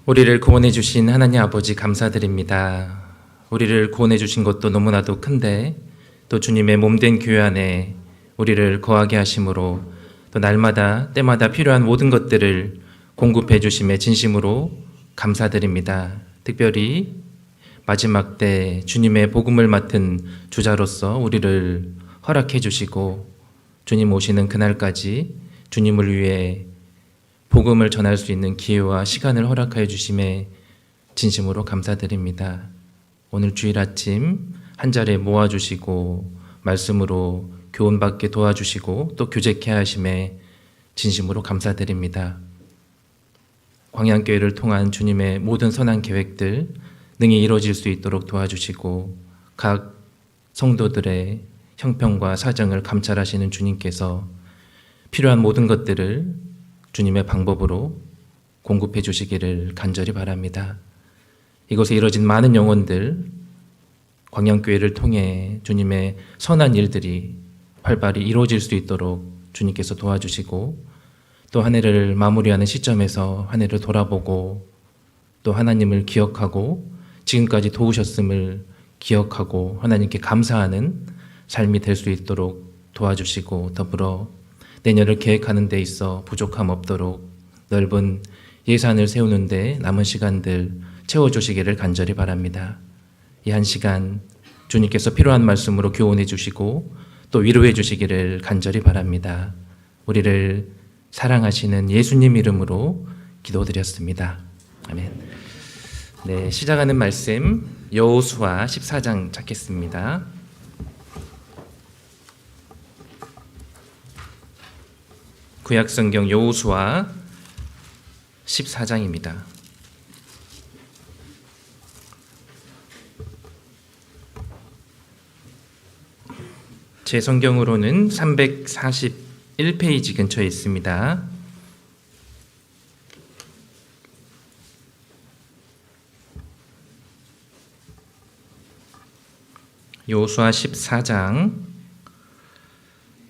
우리를 구원해 주신 하나님 아버지 감사드립니다. 우리를 구원해 주신 것도 너무나도 큰데 또 주님의 몸된 교회 안에 우리를 거하게 하심으로 또 날마다 때마다 필요한 모든 것들을 공급해 주심에 진심으로 감사드립니다. 특별히 마지막 때 주님의 복음을 맡은 주자로서 우리를 허락해 주시고 주님 오시는 그날까지 주님을 위해 복음을 전할 수 있는 기회와 시간을 허락하여 주심에 진심으로 감사드립니다. 오늘 주일 아침 한 자리에 모아주시고 말씀으로 교훈받게 도와주시고 또 교제케 하심에 진심으로 감사드립니다. 광양교회를 통한 주님의 모든 선한 계획들 능히 이루어질 수 있도록 도와주시고 각 성도들의 형편과 사정을 감찰하시는 주님께서 필요한 모든 것들을 주님의 방법으로 공급해 주시기를 간절히 바랍니다. 이곳에 이뤄진 많은 영혼들, 광양교회를 통해 주님의 선한 일들이 활발히 이루어질 수 있도록 주님께서 도와주시고 또 한 해를 마무리하는 시점에서 한 해를 돌아보고 또 하나님을 기억하고 지금까지 도우셨음을 기억하고 하나님께 감사하는 삶이 될 수 있도록 도와주시고 더불어 내년을 계획하는 데 있어 부족함 없도록 넓은 예산을 세우는 데 남은 시간들 채워주시기를 간절히 바랍니다. 이 한 시간 주님께서 필요한 말씀으로 교훈해 주시고 또 위로해 주시기를 간절히 바랍니다. 우리를 사랑하시는 예수님 이름으로 기도드렸습니다. 아멘. 네, 시작하는 말씀 여호수아 14장 찾겠습니다. 구약성경 여호수아 14장입니다. 제 성경으로는 341페이지 근처에 있습니다. 여호수아 14장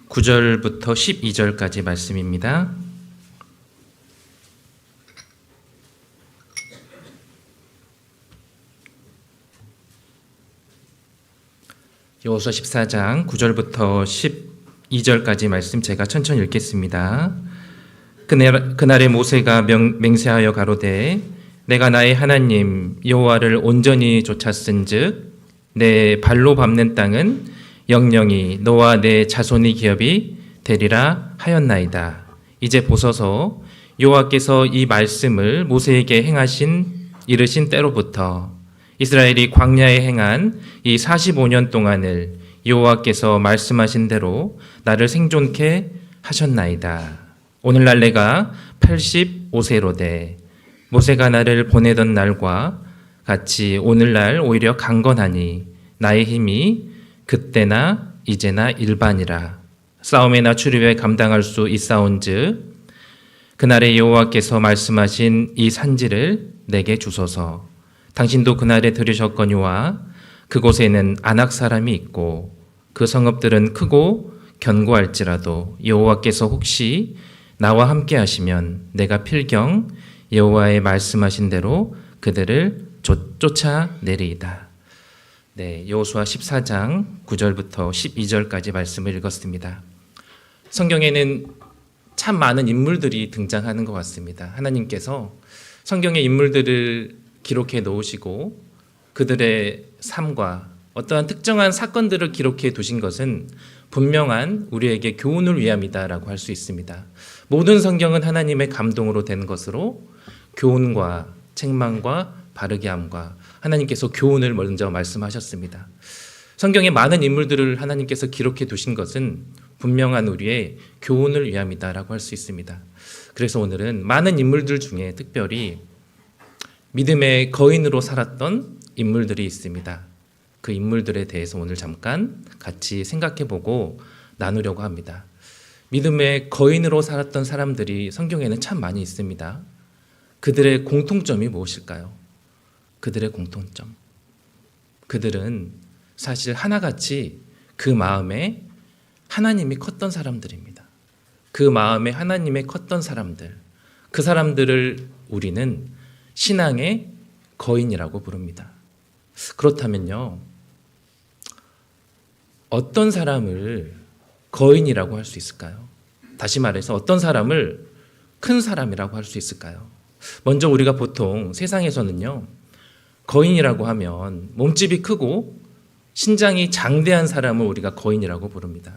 9절부터 12절까지 말씀입니다. 여호수아 14장 9절부터 12절까지 말씀 제가 천천히 읽겠습니다. 그날에 모세가 맹세하여 가로되 내가 나의 하나님 여호와를 온전히 좇았은즉 내 발로 밟는 땅은 영영이 너와 내 자손의 기업이 되리라 하였나이다. 이제 보소서 여호와께서 이 말씀을 모세에게 이르신 때로부터 이스라엘이 광야에 행한 이 45년 동안을 여호와께서 말씀하신 대로 나를 생존케 하셨나이다. 오늘날 내가 85세로되 모세가 나를 보내던 날과 같이 오늘날 오히려 강건하니 나의 힘이 그때나 이제나 일반이라. 싸움에나 출입에 감당할 수 있사온즉 그날에 여호와께서 말씀하신 이 산지를 내게 주소서. 당신도 그날에 들으셨거니와 그곳에는 아낙 사람이 있고 그 성읍들은 크고 견고할지라도 여호와께서 혹시 나와 함께 하시면 내가 필경 여호와의 말씀하신 대로 그들을 쫓아내리이다. 네, 여호수아 14장 9절부터 12절까지 말씀을 읽었습니다. 성경에는 참 많은 인물들이 등장하는 것 같습니다. 하나님께서 성경의 인물들을 기록해 놓으시고 그들의 삶과 어떠한 특정한 사건들을 기록해 두신 것은 분명한 우리에게 교훈을 위함이다라고 할 수 있습니다. 모든 성경은 하나님의 감동으로 된 것으로 교훈과 책망과 바르게 함과 하나님께서 교훈을 먼저 말씀하셨습니다. 성경의 많은 인물들을 하나님께서 기록해 두신 것은 분명한 우리의 교훈을 위함이다라고 할 수 있습니다. 그래서 오늘은 많은 인물들 중에 특별히 믿음의 거인으로 살았던 인물들이 있습니다. 그 인물들에 대해서 오늘 잠깐 같이 생각해보고 나누려고 합니다. 믿음의 거인으로 살았던 사람들이 성경에는 참 많이 있습니다. 그들의 공통점이 무엇일까요? 그들의 공통점. 그들은 사실 하나같이 그 마음에 하나님이 컸던 사람들입니다. 그 마음에 하나님의 컸던 사람들. 그 사람들을 우리는 신앙의 거인이라고 부릅니다. 그렇다면요, 어떤 사람을 거인이라고 할 수 있을까요? 다시 말해서 어떤 사람을 큰 사람이라고 할 수 있을까요? 먼저 우리가 보통 세상에서는요, 거인이라고 하면 몸집이 크고 신장이 장대한 사람을 우리가 거인이라고 부릅니다.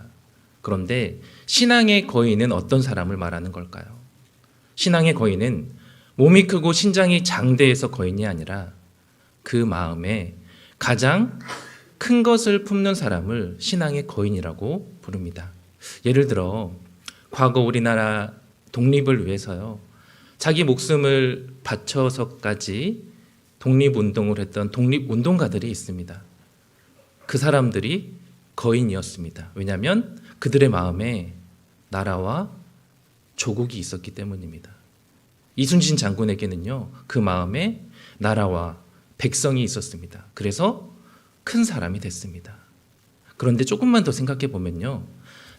그런데 신앙의 거인은 어떤 사람을 말하는 걸까요? 신앙의 거인은 몸이 크고 신장이 장대해서 거인이 아니라 그 마음에 가장 큰 것을 품는 사람을 신앙의 거인이라고 부릅니다. 예를 들어 과거 우리나라 독립을 위해서요, 자기 목숨을 바쳐서까지 독립운동을 했던 독립운동가들이 있습니다. 그 사람들이 거인이었습니다. 왜냐하면 그들의 마음에 나라와 조국이 있었기 때문입니다. 이순신 장군에게는요, 그 마음에 나라와 백성이 있었습니다. 그래서 큰 사람이 됐습니다. 그런데 조금만 더 생각해 보면요,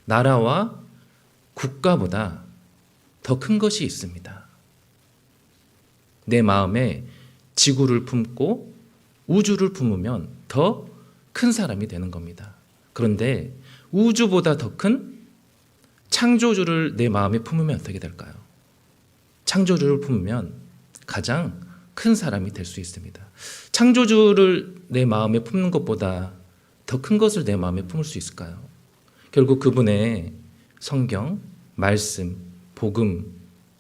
나라와 국가보다 더 큰 것이 있습니다. 내 마음에 지구를 품고 우주를 품으면 더 큰 사람이 되는 겁니다. 그런데 우주보다 더 큰 창조주를 내 마음에 품으면 어떻게 될까요? 창조주를 품으면 가장 큰 사람이 될 수 있습니다. 창조주를 내 마음에 품는 것보다 더 큰 것을 내 마음에 품을 수 있을까요? 결국 그분의 성경, 말씀, 복음,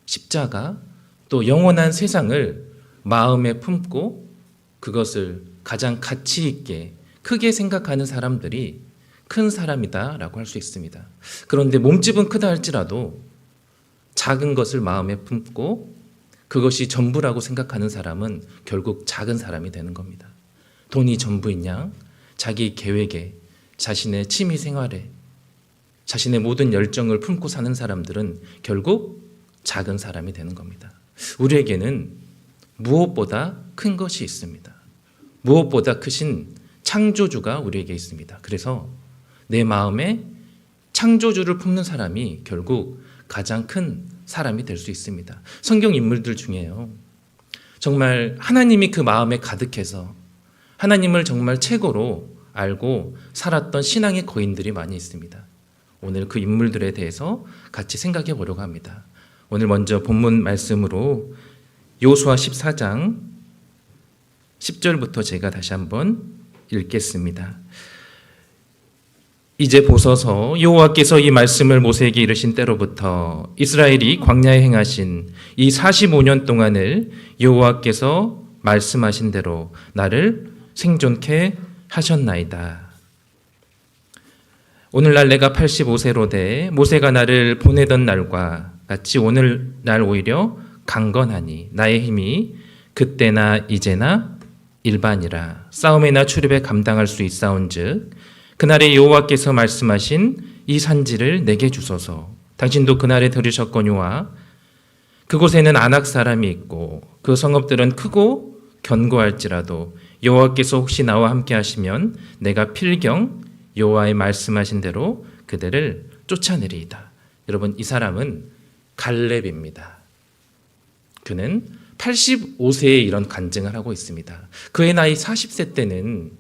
십자가, 또 영원한 세상을 마음에 품고 그것을 가장 가치 있게 크게 생각하는 사람들이 큰 사람이다라고 할 수 있습니다. 그런데 몸집은 크다 할지라도 작은 것을 마음에 품고 그것이 전부라고 생각하는 사람은 결국 작은 사람이 되는 겁니다. 돈이 전부인 양 자기 계획에, 자신의 취미 생활에, 자신의 모든 열정을 품고 사는 사람들은 결국 작은 사람이 되는 겁니다. 우리에게는 무엇보다 큰 것이 있습니다. 무엇보다 크신 창조주가 우리에게 있습니다. 그래서 내 마음에 창조주를 품는 사람이 결국 가장 큰 사람이 될 수 있습니다. 성경 인물들 중에요, 정말 하나님이 그 마음에 가득해서 하나님을 정말 최고로 알고 살았던 신앙의 거인들이 많이 있습니다. 오늘 그 인물들에 대해서 같이 생각해 보려고 합니다. 오늘 먼저 본문 말씀으로 여호수아 14장 10절부터 제가 다시 한번 읽겠습니다. 이제 보소서, 여호와께서 이 말씀을 모세에게 이르신 때로부터 이스라엘이 광야에 행하신 이 45년 동안을 여호와께서 말씀하신 대로 나를 생존케 하셨나이다. 오늘날 내가 85세로 돼 모세가 나를 보내던 날과 같이 오늘날 오히려 강건하니 나의 힘이 그때나 이제나 일반이라. 싸움이나 출입에 감당할 수 있사온즉 그날에 여호와께서 말씀하신 이 산지를 내게 주소서. 당신도 그날에 들으셨거니와 그곳에는 아낙 사람이 있고 그 성읍들은 크고 견고할지라도 여호와께서 혹시 나와 함께 하시면 내가 필경 여호와의 말씀하신 대로 그들을 쫓아내리이다. 여러분, 이 사람은 갈렙입니다. 그는 85세에 이런 간증을 하고 있습니다. 그의 나이 40세 때는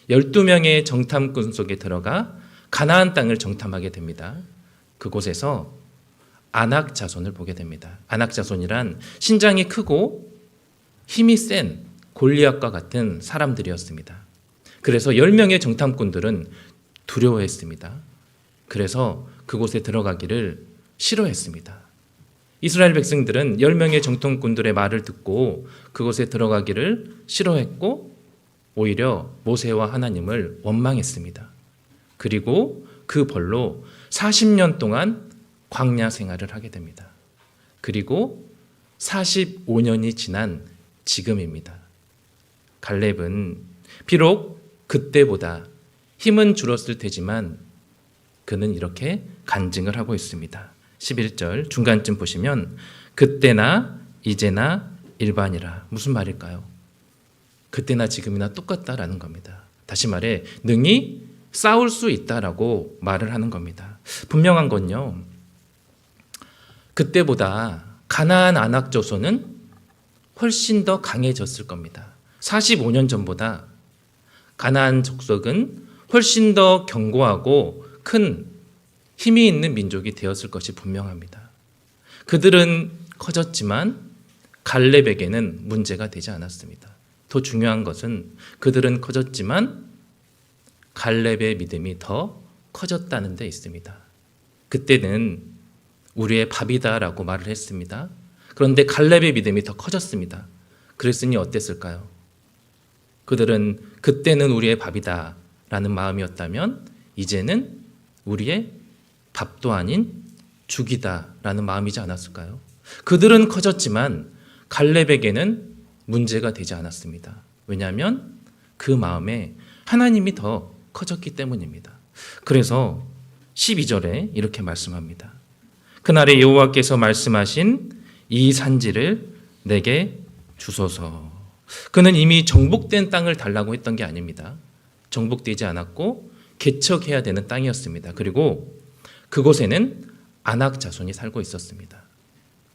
12명의 정탐꾼 속에 들어가 가나안 땅을 정탐하게 됩니다. 그곳에서 아낙 자손을 보게 됩니다. 아낙 자손이란 신장이 크고 힘이 센 골리앗과 같은 사람들이었습니다. 그래서 10명의 정탐꾼들은 두려워했습니다. 그래서 그곳에 들어가기를 싫어했습니다. 이스라엘 백성들은 10명의 정탐꾼들의 말을 듣고 그곳에 들어가기를 싫어했고 오히려 모세와 하나님을 원망했습니다. 그리고 그 벌로 40년 동안 광야 생활을 하게 됩니다. 그리고 45년이 지난 지금입니다. 갈렙은 비록 그때보다 힘은 줄었을 테지만 그는 이렇게 간증을 하고 있습니다. 11절 중간쯤 보시면 그때나 이제나 일반이라. 무슨 말일까요? 그때나 지금이나 똑같다라는 겁니다. 다시 말해 능히 싸울 수 있다라고 말을 하는 겁니다. 분명한 건요, 그때보다 가나안 아낙 조선은 훨씬 더 강해졌을 겁니다. 45년 전보다 가나안 족속은 훨씬 더 견고하고 큰 힘이 있는 민족이 되었을 것이 분명합니다. 그들은 커졌지만 갈렙에게는 문제가 되지 않았습니다. 더 중요한 것은 그들은 커졌지만 갈렙의 믿음이 더 커졌다는 데 있습니다. 그때는 우리의 밥이다라고 말을 했습니다. 그런데 갈렙의 믿음이 더 커졌습니다. 그랬으니 어땠을까요? 그들은 그때는 우리의 밥이다라는 마음이었다면 이제는 우리의 밥도 아닌 죽이다라는 마음이지 않았을까요? 그들은 커졌지만 갈렙에게는 문제가 되지 않았습니다. 왜냐하면 그 마음에 하나님이 더 커졌기 때문입니다. 그래서 12절에 이렇게 말씀합니다. 그날에 여호와께서 말씀하신 이 산지를 내게 주소서. 그는 이미 정복된 땅을 달라고 했던 게 아닙니다. 정복되지 않았고 개척해야 되는 땅이었습니다. 그리고 그곳에는 아낙 자손이 살고 있었습니다.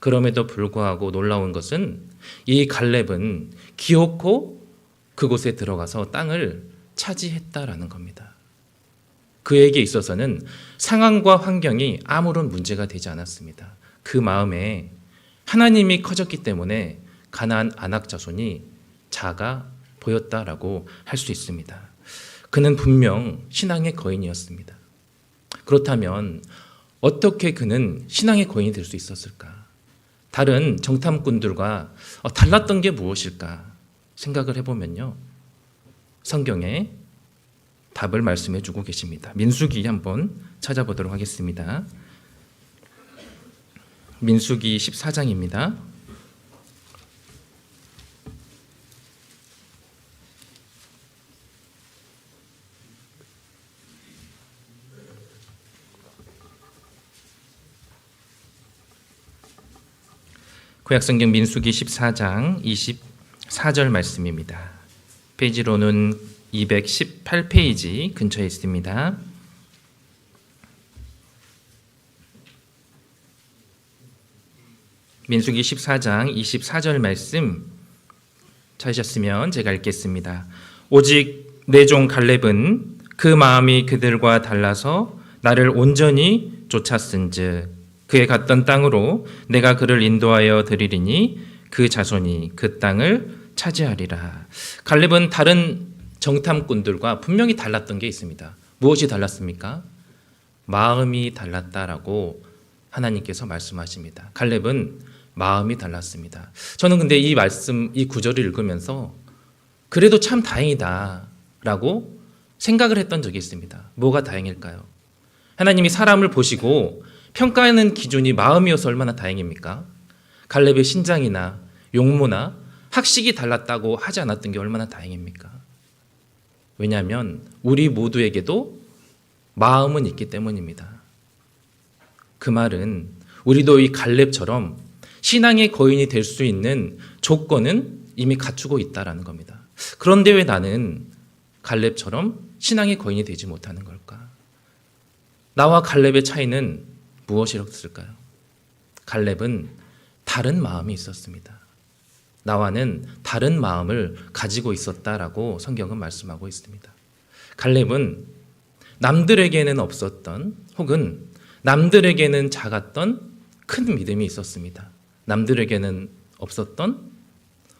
그럼에도 불구하고 놀라운 것은 이 갈렙은 기어코 그곳에 들어가서 땅을 차지했다라는 겁니다. 그에게 있어서는 상황과 환경이 아무런 문제가 되지 않았습니다. 그 마음에 하나님이 커졌기 때문에 가나안 아낙 자손이 작아 보였다라고 할 수 있습니다. 그는 분명 신앙의 거인이었습니다. 그렇다면 어떻게 그는 신앙의 거인이 될 수 있었을까? 다른 정탐꾼들과 달랐던 게 무엇일까 생각을 해보면요, 성경에 답을 말씀해 주고 계십니다. 민수기 한번 찾아보도록 하겠습니다. 민수기 14장입니다. 구약성경 민수기 14장 24절 말씀입니다. 페이지로는 218페이지 근처에 있습니다. 민수기 14장 24절 말씀 찾으셨으면 제가 읽겠습니다. 오직 내 종 갈렙은 그 마음이 그들과 달라서 나를 온전히 쫓았은즉 그의 갔던 땅으로 내가 그를 인도하여 드리리니 그 자손이 그 땅을 차지하리라. 갈렙은 다른 정탐꾼들과 분명히 달랐던 게 있습니다. 무엇이 달랐습니까? 마음이 달랐다라고 하나님께서 말씀하십니다. 갈렙은 마음이 달랐습니다. 저는 근데 이 말씀, 이 구절을 읽으면서 그래도 참 다행이다라고 생각을 했던 적이 있습니다. 뭐가 다행일까요? 하나님이 사람을 보시고 평가하는 기준이 마음이어서 얼마나 다행입니까? 갈렙의 신장이나 용모나 학식이 달랐다고 하지 않았던 게 얼마나 다행입니까? 왜냐하면 우리 모두에게도 마음은 있기 때문입니다. 그 말은 우리도 이 갈렙처럼 신앙의 거인이 될 수 있는 조건은 이미 갖추고 있다라는 겁니다. 그런데 왜 나는 갈렙처럼 신앙의 거인이 되지 못하는 걸까? 나와 갈렙의 차이는 무엇이었을까요? 갈렙은 다른 마음이 있었습니다. 나와는 다른 마음을 가지고 있었다라고 성경은 말씀하고 있습니다. 갈렙은 남들에게는 없었던 혹은 남들에게는 작았던 큰 믿음이 있었습니다. 남들에게는 없었던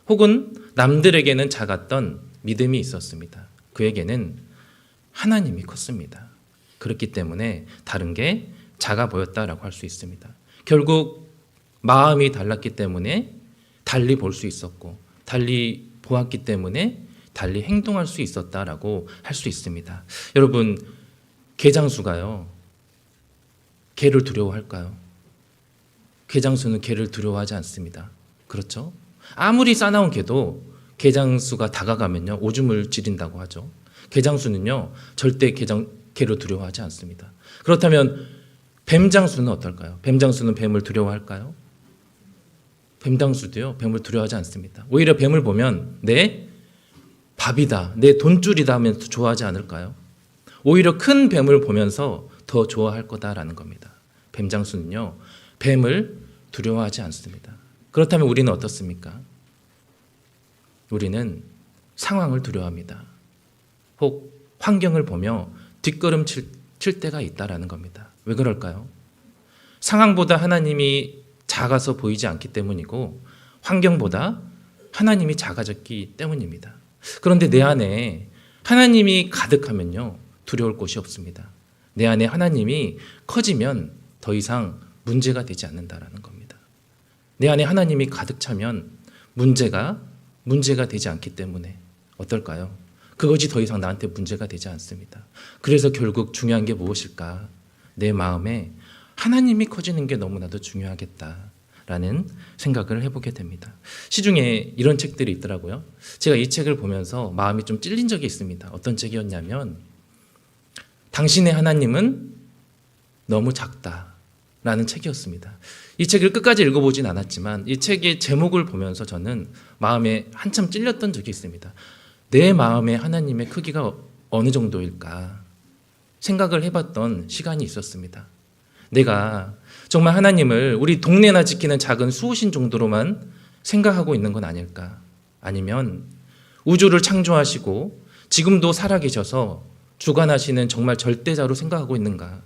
혹은 남들에게는 작았던 믿음이 있었습니다. 그에게는 하나님이 컸습니다. 그렇기 때문에 다른 게 작아 보였다라고 할 수 있습니다. 결국 마음이 달랐기 때문에 달리 볼 수 있었고 달리 보았기 때문에 달리 행동할 수 있었다라고 할 수 있습니다. 여러분, 개장수가요, 개를 두려워할까요? 개장수는 개를 두려워하지 않습니다. 그렇죠? 아무리 싸나운 개도 개장수가 다가가면요 오줌을 지린다고 하죠. 개장수는요 절대 개를 두려워하지 않습니다. 그렇다면 뱀장수는 어떨까요? 뱀장수는 뱀을 두려워할까요? 뱀장수도요 뱀을 두려워하지 않습니다. 오히려 뱀을 보면 내 밥이다, 내 돈줄이다 하면서 좋아하지 않을까요? 오히려 큰 뱀을 보면서 더 좋아할 거다라는 겁니다. 뱀장수는요 뱀을 두려워하지 않습니다. 그렇다면 우리는 어떻습니까? 우리는 상황을 두려워합니다. 혹 환경을 보며 뒷걸음칠 때가 있다라는 겁니다. 왜 그럴까요? 상황보다 하나님이 작아서 보이지 않기 때문이고 환경보다 하나님이 작아졌기 때문입니다. 그런데 내 안에 하나님이 가득하면요, 두려울 곳이 없습니다. 내 안에 하나님이 커지면 더 이상 문제가 되지 않는다라는 겁니다. 내 안에 하나님이 가득 차면 문제가 되지 않기 때문에 어떨까요? 그것이 더 이상 나한테 문제가 되지 않습니다. 그래서 결국 중요한 게 무엇일까? 내 마음에 하나님이 커지는 게 너무나도 중요하겠다라는 생각을 해보게 됩니다. 시중에 이런 책들이 있더라고요. 제가 이 책을 보면서 마음이 좀 찔린 적이 있습니다. 어떤 책이었냐면 당신의 하나님은 너무 작다라는 책이었습니다. 이 책을 끝까지 읽어보진 않았지만 이 책의 제목을 보면서 저는 마음에 한참 찔렸던 적이 있습니다. 내 마음의 하나님의 크기가 어느 정도일까 생각을 해봤던 시간이 있었습니다. 내가 정말 하나님을 우리 동네나 지키는 작은 수호신 정도로만 생각하고 있는 건 아닐까? 아니면 우주를 창조하시고 지금도 살아계셔서 주관하시는 정말 절대자로 생각하고 있는가?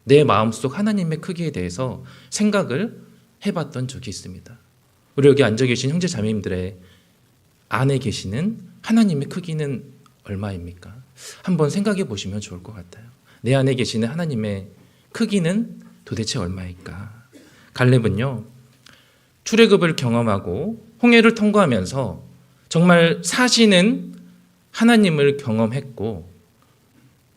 내 마음속 하나님의 크기에 대해서 생각을 해봤던 적이 있습니다. 우리 여기 앉아 계신 형제 자매님들의 안에 계시는 하나님의 크기는 얼마입니까? 한번 생각해 보시면 좋을 것 같아요. 내 안에 계시는 하나님의 크기는 도대체 얼마일까? 갈렙은요, 출애굽을 경험하고 홍해를 통과하면서 정말 사시는 하나님을 경험했고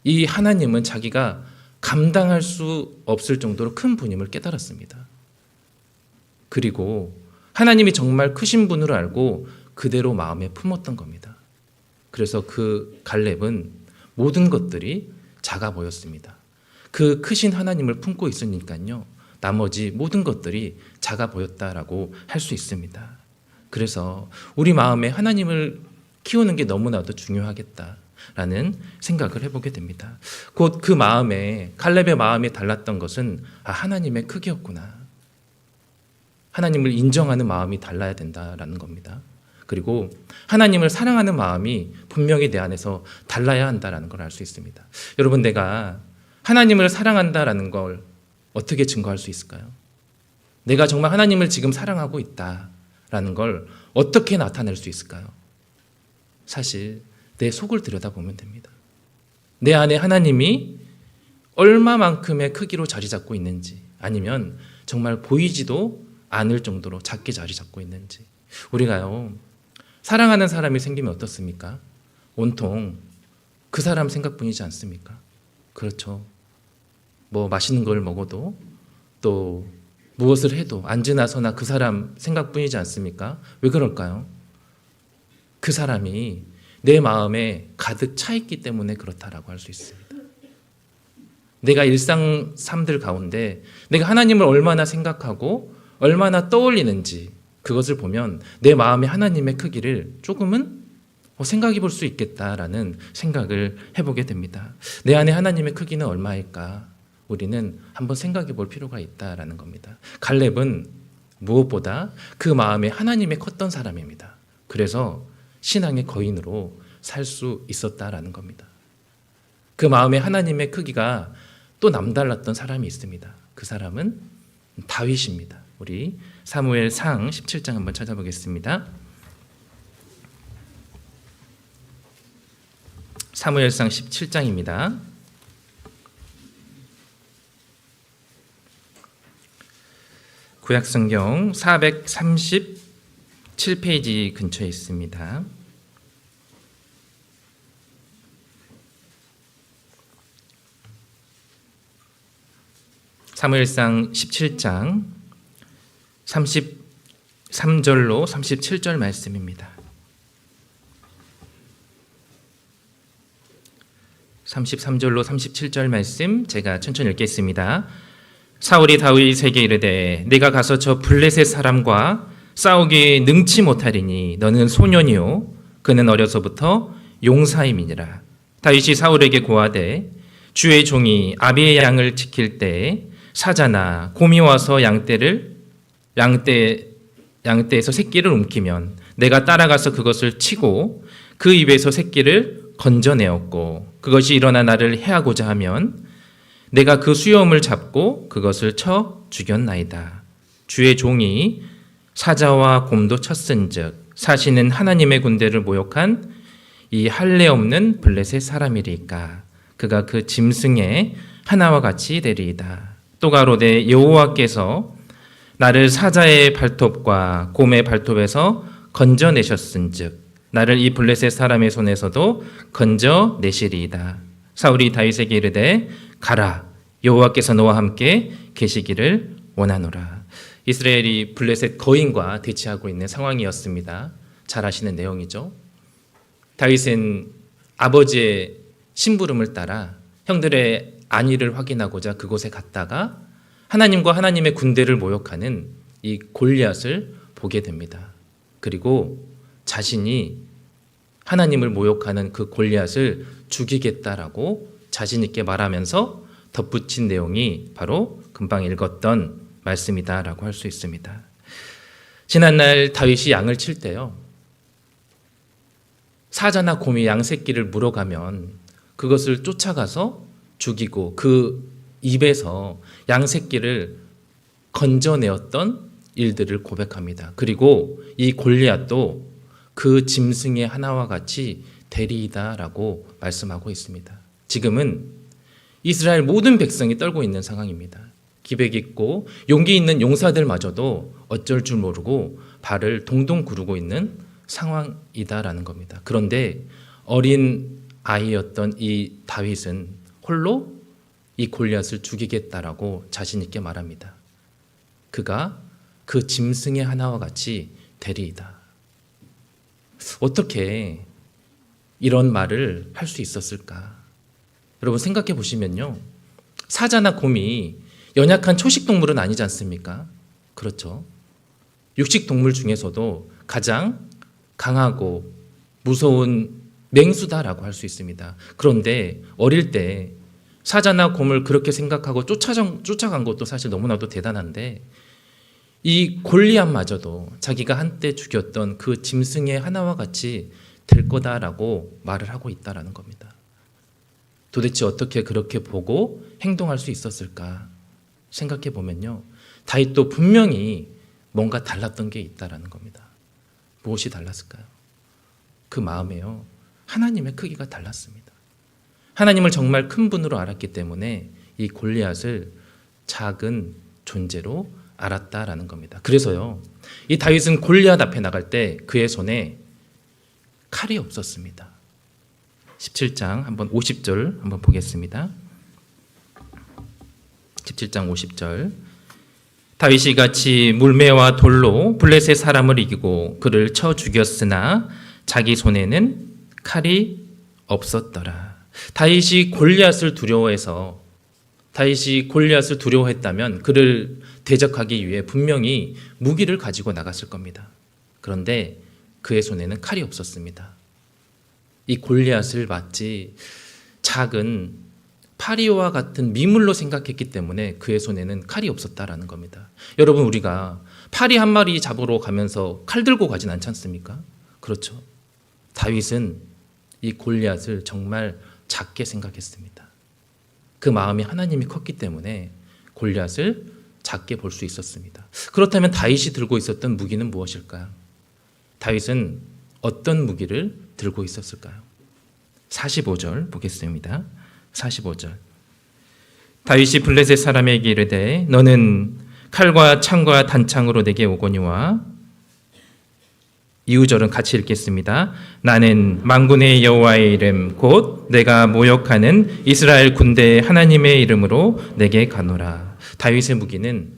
이 하나님은 자기가 감당할 수 없을 정도로 큰 분임을 깨달았습니다. 그리고 하나님이 정말 크신 분으로 알고 그대로 마음에 품었던 겁니다. 그래서 그 갈렙은 모든 것들이 작아 보였습니다. 그 크신 하나님을 품고 있으니까요, 나머지 모든 것들이 작아 보였다라고 할 수 있습니다. 그래서 우리 마음에 하나님을 키우는 게 너무나도 중요하겠다라는 생각을 해보게 됩니다. 곧 그 마음에, 갈렙의 마음에 달랐던 것은 하나님의 크기였구나. 하나님을 인정하는 마음이 달라야 된다라는 겁니다. 그리고 하나님을 사랑하는 마음이 분명히 내 안에서 달라야 한다라는 걸 알 수 있습니다. 여러분, 내가 하나님을 사랑한다라는 걸 어떻게 증거할 수 있을까요? 내가 정말 하나님을 지금 사랑하고 있다라는 걸 어떻게 나타낼 수 있을까요? 사실 내 속을 들여다보면 됩니다. 내 안에 하나님이 얼마만큼의 크기로 자리 잡고 있는지, 아니면 정말 보이지도 않을 정도로 작게 자리 잡고 있는지. 우리가요, 사랑하는 사람이 생기면 어떻습니까? 온통 그 사람 생각뿐이지 않습니까? 그렇죠. 뭐 맛있는 걸 먹어도 또 무엇을 해도 앉으나 서나 그 사람 생각뿐이지 않습니까? 왜 그럴까요? 그 사람이 내 마음에 가득 차 있기 때문에 그렇다라고 할 수 있습니다. 내가 일상 삶들 가운데 내가 하나님을 얼마나 생각하고 얼마나 떠올리는지, 그것을 보면 내 마음의 하나님의 크기를 조금은 생각해 볼 수 있겠다라는 생각을 해보게 됩니다. 내 안에 하나님의 크기는 얼마일까? 우리는 한번 생각해 볼 필요가 있다라는 겁니다. 갈렙은 무엇보다 그 마음에 하나님의 컸던 사람입니다. 그래서 신앙의 거인으로 살 수 있었다라는 겁니다. 그 마음에 하나님의 크기가 또 남달랐던 사람이 있습니다. 그 사람은 다윗입니다. 우리 사무엘상 17장 한번 찾아보겠습니다. 사무엘상 17장입니다. 구약성경 437페이지 근처에 있습니다. 사무엘상 17장 33절로 37절 말씀입니다. 33절로 37절 말씀 제가 천천히 읽겠습니다. 사울이 다윗에게 이르되 내가 가서 저 블레셋 사람과 싸우기 능치 못하리니 너는 소년이요 그는 어려서부터 용사임이니라. 다윗이 사울에게 고하되 주의 종이 아비의 양을 지킬 때에 사자나 곰이 와서 양떼 양떼에서 새끼를 움키면 내가 따라가서 그것을 치고 그 입에서 새끼를 건져내었고 그것이 일어나 나를 해하고자 하면 내가 그 수염을 잡고 그것을 쳐 죽였나이다. 주의 종이 사자와 곰도 쳤은즉 사시는 하나님의 군대를 모욕한 이 할례 없는 블레셋 사람이리까 그가 그 짐승의 하나와 같이 되리이다. 또 가로되 여호와께서 나를 사자의 발톱과 곰의 발톱에서 건져내셨은즉 나를 이 블레셋 사람의 손에서도 건져내시리이다. 사울이 다윗에게 이르되 가라 여호와께서 너와 함께 계시기를 원하노라. 이스라엘이 블레셋 거인과 대치하고 있는 상황이었습니다. 잘 아시는 내용이죠. 다윗은 아버지의 심부름을 따라 형들의 안위를 확인하고자 그곳에 갔다가 하나님과 하나님의 군대를 모욕하는 이 골리앗을 보게 됩니다. 그리고 자신이 하나님을 모욕하는 그 골리앗을 죽이겠다라고 자신 있게 말하면서 덧붙인 내용이 바로 금방 읽었던 말씀이다라고 할 수 있습니다. 지난날 다윗이 양을 칠 때요. 사자나 곰이 양 새끼를 물어가면 그것을 쫓아가서 죽이고 그 입에서 양 새끼를 건져내었던 일들을 고백합니다. 그리고 이 골리앗도 그 짐승의 하나와 같이 되리이다라고 말씀하고 있습니다. 지금은 이스라엘 모든 백성이 떨고 있는 상황입니다. 기백 있고 용기 있는 용사들마저도 어쩔 줄 모르고 발을 동동 구르고 있는 상황이다라는 겁니다. 그런데 어린 아이였던 이 다윗은 홀로 이 골리앗을 죽이겠다라고 자신 있게 말합니다. 그가 그 짐승의 하나와 같이 되리이다. 어떻게 이런 말을 할 수 있었을까? 여러분 생각해 보시면요. 사자나 곰이 연약한 초식 동물은 아니지 않습니까? 그렇죠. 육식 동물 중에서도 가장 강하고 무서운 맹수다라고 할 수 있습니다. 그런데 어릴 때 사자나 곰을 그렇게 생각하고 쫓아간 것도 사실 너무나도 대단한데 이 골리앗마저도 자기가 한때 죽였던 그 짐승의 하나와 같이 될 거다라고 말을 하고 있다라는 겁니다. 도대체 어떻게 그렇게 보고 행동할 수 있었을까 생각해 보면요. 다윗도 분명히 뭔가 달랐던 게 있다라는 겁니다. 무엇이 달랐을까요? 그 마음에요. 하나님의 크기가 달랐습니다. 하나님을 정말 큰 분으로 알았기 때문에 이 골리앗을 작은 존재로 알았다라는 겁니다. 그래서요. 이 다윗은 골리앗 앞에 나갈 때 그의 손에 칼이 없었습니다. 17장 한번 50절 한번 보겠습니다. 17장 50절 다윗이 같이 물매와 돌로 블레셋 사람을 이기고 그를 쳐 죽였으나 자기 손에는 칼이 없었더라. 다윗이 골리앗을 두려워했다면 그를 대적하기 위해 분명히 무기를 가지고 나갔을 겁니다. 그런데 그의 손에는 칼이 없었습니다. 이 골리앗을 마치 작은 파리와 같은 미물로 생각했기 때문에 그의 손에는 칼이 없었다라는 겁니다. 여러분 우리가 파리 한 마리 잡으러 가면서 칼 들고 가진 않지 않습니까? 그렇죠. 다윗은 이 골리앗을 정말 작게 생각했습니다. 그 마음이 하나님이 컸기 때문에 골리앗을 작게 볼 수 있었습니다. 그렇다면 다윗이 들고 있었던 무기는 무엇일까요? 다윗은 어떤 무기를 들고 있었을까요? 45절 보겠습니다. 45절 다윗이 블레셋 사람에게 이르되 너는 칼과 창과 단창으로 내게 오거니와 이후절은 같이 읽겠습니다. 나는 만군의 여호와의 이름 곧 내가 모욕하는 이스라엘 군대의 하나님의 이름으로 내게 가노라. 다윗의 무기는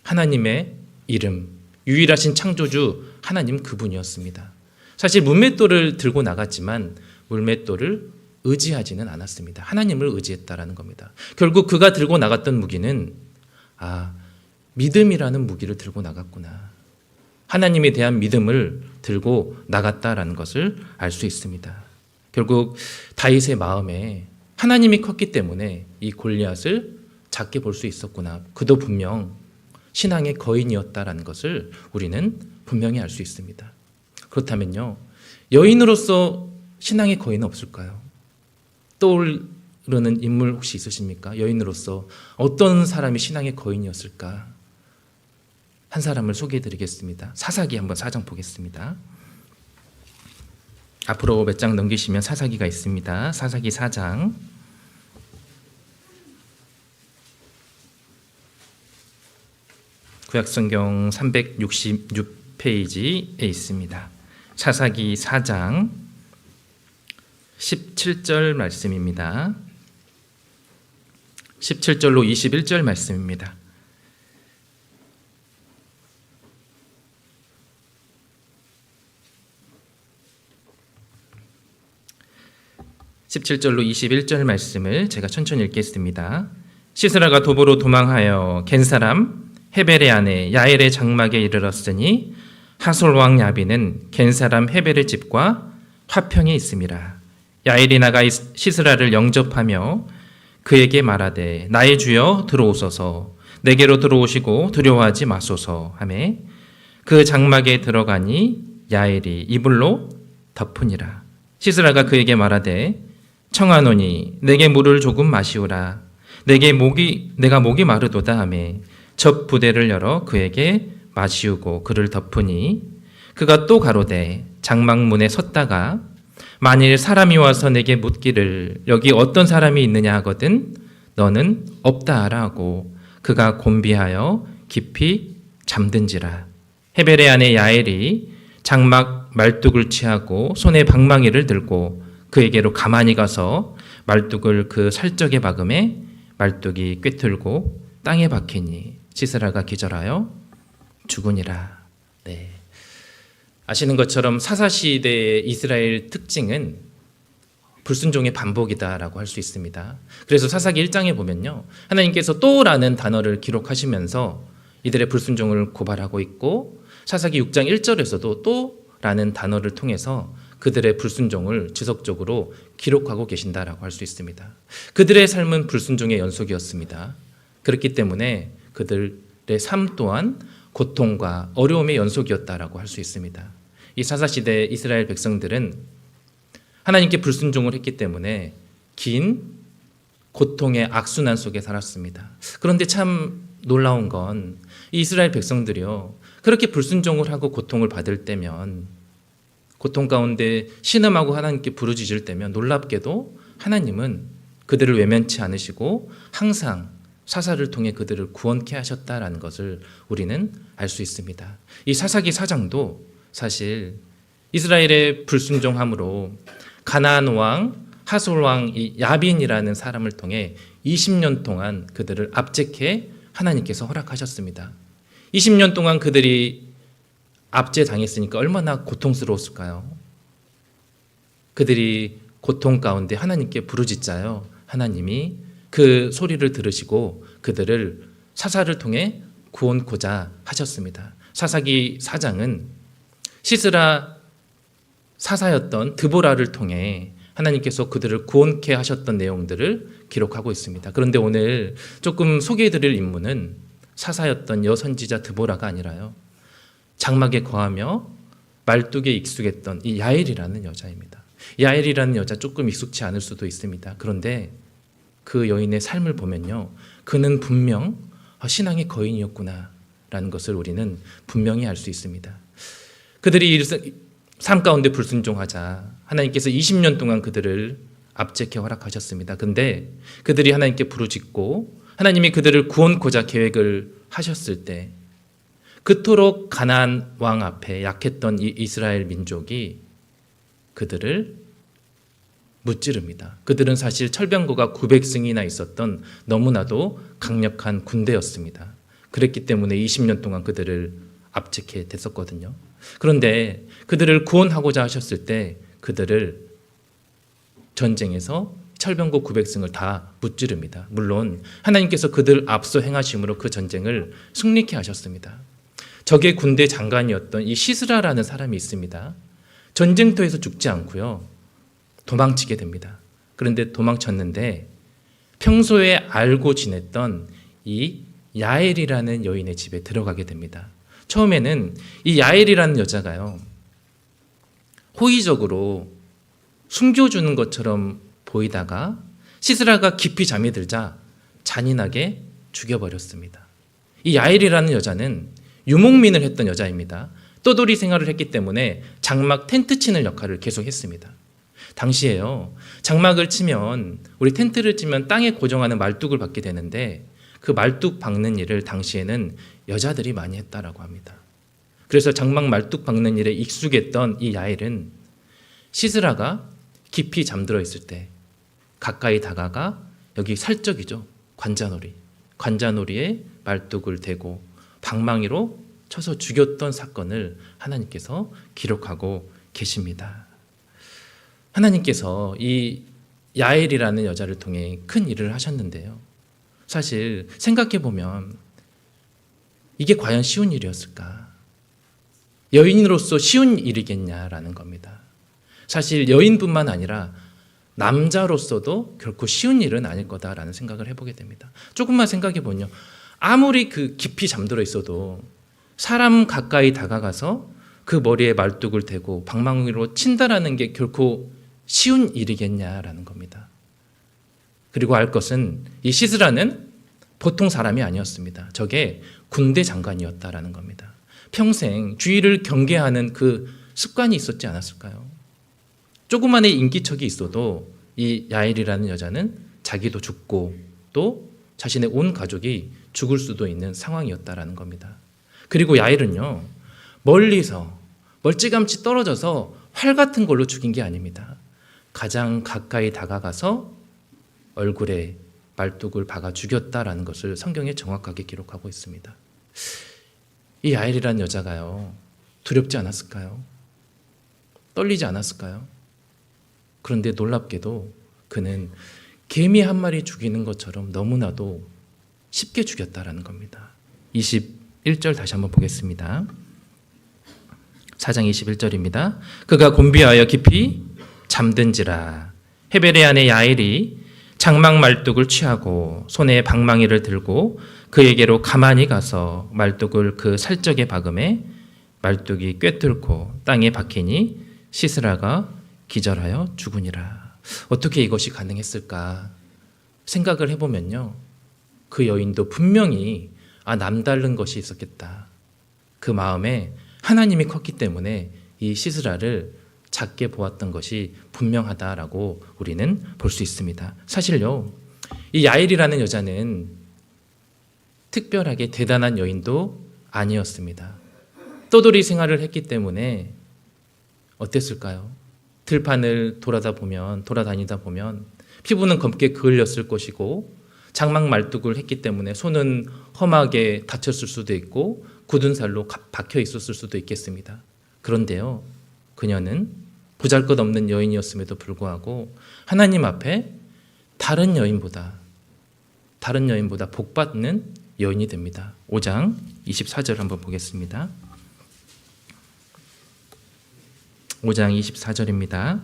하나님의 이름, 유일하신 창조주 하나님 그분이었습니다. 사실 문맷돌을 들고 나갔지만 물맷돌을 의지하지는 않았습니다. 하나님을 의지했다라는 겁니다. 결국 그가 들고 나갔던 무기는 믿음이라는 무기를 들고 나갔구나. 하나님에 대한 믿음을 들고 나갔다라는 것을 알 수 있습니다. 결국 다윗의 마음에 하나님이 컸기 때문에 이 골리앗을 작게 볼 수 있었구나. 그도 분명 신앙의 거인이었다라는 것을 우리는 분명히 알 수 있습니다. 그렇다면요, 여인으로서 신앙의 거인은 없을까요? 떠오르는 인물 혹시 있으십니까? 여인으로서 어떤 사람이 신앙의 거인이었을까? 한 사람을 소개해 드리겠습니다. 사사기 한번 4장 보겠습니다. 앞으로 몇 장 넘기시면 사사기가 있습니다. 사사기 4장. 구약성경 366페이지에 있습니다. 사사기 4장 17절 말씀입니다. 17절로 21절 말씀입니다. (17절로 21절) 말씀을 제가 천천히 읽겠습니다. 시스라가 도보로 도망하여 겐 사람 헤벨의 아내 야엘의 장막에 이르렀으니 하솔 왕 야빈은 겐 사람 헤벨의 집과 화평에 있음이라. 야엘이 나가 시스라를 영접하며 그에게 말하되 나의 주여 들어오소서, 내게로 들어오시고 두려워하지 마소서 하매 그 장막에 들어가니 야엘이 이불로 덮으니라. 시스라가 그에게 말하되 청하노니 내게 물을 조금 마시오라. 내가 목이 마르도다 하매 접 부대를 열어 그에게 마시우고 그를 덮으니 그가 또 가로되 장막문에 섰다가 만일 사람이 와서 내게 묻기를 여기 어떤 사람이 있느냐 하거든 너는 없다 하라 하고 그가 곤비하여 깊이 잠든지라. 헤벨의 아내 야엘이 장막 말뚝을 취하고 손에 방망이를 들고 그에게로 가만히 가서 말뚝을 그 살적에 박음에 말뚝이 꿰틀고 땅에 박히니 시스라가 기절하여 죽으니라. 네. 아시는 것처럼 사사시대의 이스라엘 특징은 불순종의 반복이다라고 할 수 있습니다. 그래서 사사기 1장에 보면요, 하나님께서 또라는 단어를 기록하시면서 이들의 불순종을 고발하고 있고, 사사기 6장 1절에서도 또라는 단어를 통해서 그들의 불순종을 지속적으로 기록하고 계신다라고 할 수 있습니다. 그들의 삶은 불순종의 연속이었습니다. 그렇기 때문에 그들의 삶 또한 고통과 어려움의 연속이었다라고 할 수 있습니다. 이 사사시대 이스라엘 백성들은 하나님께 불순종을 했기 때문에 긴 고통의 악순환 속에 살았습니다. 그런데 참 놀라운 건 이스라엘 백성들이요, 그렇게 불순종을 하고 고통을 받을 때면, 고통 가운데 신음하고 하나님께 부르짖을 때면 놀랍게도 하나님은 그들을 외면치 않으시고 항상 사사를 통해 그들을 구원케 하셨다라는 것을 우리는 알 수 있습니다. 이 사사기 4장도 사실 이스라엘의 불순종함으로 가나안 왕 하솔 왕 야빈이라는 사람을 통해 20년 동안 그들을 압제케 하나님께서 허락하셨습니다. 20년 동안 그들이 압제당했으니까 얼마나 고통스러웠을까요? 그들이 고통 가운데 하나님께 부르짖자요, 하나님이 그 소리를 들으시고 그들을 사사를 통해 구원코자 하셨습니다. 사사기 4장은 시스라 사사였던 드보라를 통해 하나님께서 그들을 구원케 하셨던 내용들을 기록하고 있습니다. 그런데 오늘 조금 소개해드릴 인물은 사사였던 여선지자 드보라가 아니라요, 장막에 거하며 말뚝에 익숙했던 이 야엘이라는 여자입니다. 야엘이라는 여자 조금 익숙치 않을 수도 있습니다. 그런데 그 여인의 삶을 보면요, 그는 분명 신앙의 거인이었구나 라는 것을 우리는 분명히 알 수 있습니다. 그들이 삶 가운데 불순종하자 하나님께서 20년 동안 그들을 압제케 허락하셨습니다. 그런데 그들이 하나님께 부르짖고 하나님이 그들을 구원코자 계획을 하셨을 때 그토록 가나안 왕 앞에 약했던 이 이스라엘 민족이 그들을 무찌릅니다. 그들은 사실 철병거가 900승이나 있었던 너무나도 강력한 군대였습니다. 그랬기 때문에 20년 동안 그들을 압제케 됐었거든요. 그런데 그들을 구원하고자 하셨을 때 그들을 전쟁에서 철병거 900승을 다 무찌릅니다. 물론 하나님께서 그들 앞서 행하심으로 그 전쟁을 승리케 하셨습니다. 적의 군대 장관이었던 이 시스라라는 사람이 있습니다. 전쟁터에서 죽지 않고요, 도망치게 됩니다. 그런데 도망쳤는데 평소에 알고 지냈던 이 야엘이라는 여인의 집에 들어가게 됩니다. 처음에는 이 야엘이라는 여자가요, 호의적으로 숨겨주는 것처럼 보이다가 시스라가 깊이 잠이 들자 잔인하게 죽여버렸습니다. 이 야엘이라는 여자는 유목민을 했던 여자입니다. 떠돌이 생활을 했기 때문에 장막 텐트 치는 역할을 계속 했습니다. 당시에요, 장막을 치면, 우리 텐트를 치면 땅에 고정하는 말뚝을 박게 되는데 그 말뚝 박는 일을 당시에는 여자들이 많이 했다라고 합니다. 그래서 장막 말뚝 박는 일에 익숙했던 이 야엘은 시스라가 깊이 잠들어 있을 때 가까이 다가가, 여기 살적이죠, 관자놀이에 말뚝을 대고 방망이로 쳐서 죽였던 사건을 하나님께서 기록하고 계십니다. 하나님께서 이 야엘이라는 여자를 통해 큰 일을 하셨는데요, 사실 생각해 보면 이게 과연 쉬운 일이었을까? 여인으로서 쉬운 일이겠냐라는 겁니다. 사실 여인뿐만 아니라 남자로서도 결코 쉬운 일은 아닐 거다라는 생각을 해보게 됩니다. 조금만 생각해 보면요, 아무리 그 깊이 잠들어 있어도 사람 가까이 다가가서 그 머리에 말뚝을 대고 방망이로 친다라는 게 결코 쉬운 일이겠냐라는 겁니다. 그리고 알 것은 이 시스라는 보통 사람이 아니었습니다. 저게 군대 장관이었다라는 겁니다. 평생 주위를 경계하는 그 습관이 있었지 않았을까요? 조그만의 인기척이 있어도 이 야엘이라는 여자는 자기도 죽고 또 자신의 온 가족이 죽을 수도 있는 상황이었다라는 겁니다. 그리고 야엘은요, 멀리서 멀찌감치 떨어져서 활 같은 걸로 죽인 게 아닙니다. 가장 가까이 다가가서 얼굴에 말뚝을 박아 죽였다라는 것을 성경에 정확하게 기록하고 있습니다. 이 야엘이라는 여자가요, 두렵지 않았을까요? 떨리지 않았을까요? 그런데 놀랍게도 그는 개미 한 마리 죽이는 것처럼 너무나도 쉽게 죽였다라는 겁니다. 21절 다시 한번 보겠습니다. 4장 21절입니다. 그가 곤비하여 깊이 잠든지라 헤벨의 아내 야엘이 장막 말뚝을 취하고 손에 방망이를 들고 그에게로 가만히 가서 말뚝을 그 살적에 박음에 말뚝이 꿰뚫고 땅에 박히니 시스라가 기절하여 죽으니라. 어떻게 이것이 가능했을까 생각을 해보면요, 그 여인도 분명히 남다른 것이 있었겠다, 그 마음에 하나님이 컸기 때문에 이 시스라를 작게 보았던 것이 분명하다라고 우리는 볼 수 있습니다. 사실요, 이 야엘이라는 여자는 특별하게 대단한 여인도 아니었습니다. 떠돌이 생활을 했기 때문에 어땠을까요? 들판을 돌아다니다 보면 피부는 검게 그을렸을 것이고 장막 말뚝을 했기 때문에 손은 험하게 다쳤을 수도 있고 굳은 살로 박혀 있었을 수도 있겠습니다. 그런데요, 그녀는 보잘것없는 여인이었음에도 불구하고 하나님 앞에 다른 여인보다 복받는 여인이 됩니다. 5장 24절 한번 보겠습니다. 5장 24절입니다.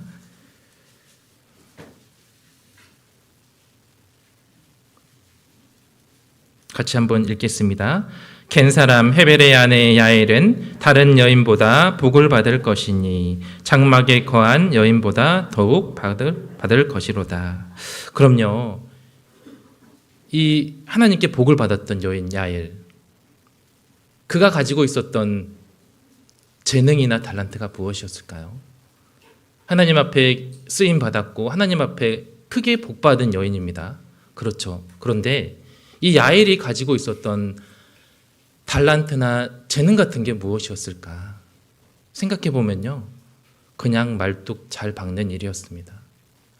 같이 한번 읽겠습니다. 겐 사람 헤벨의 아내 야엘은 다른 여인보다 복을 받을 것이니 장막에 거한 여인보다 더욱 받을 것이로다. 그럼요, 이 하나님께 복을 받았던 여인 야엘, 그가 가지고 있었던 재능이나 달란트가 무엇이었을까요? 하나님 앞에 쓰임 받았고 하나님 앞에 크게 복 받은 여인입니다. 그렇죠. 그런데 이 야엘이 가지고 있었던 달란트나 재능 같은 게 무엇이었을까 생각해 보면요, 그냥 말뚝 잘 박는 일이었습니다.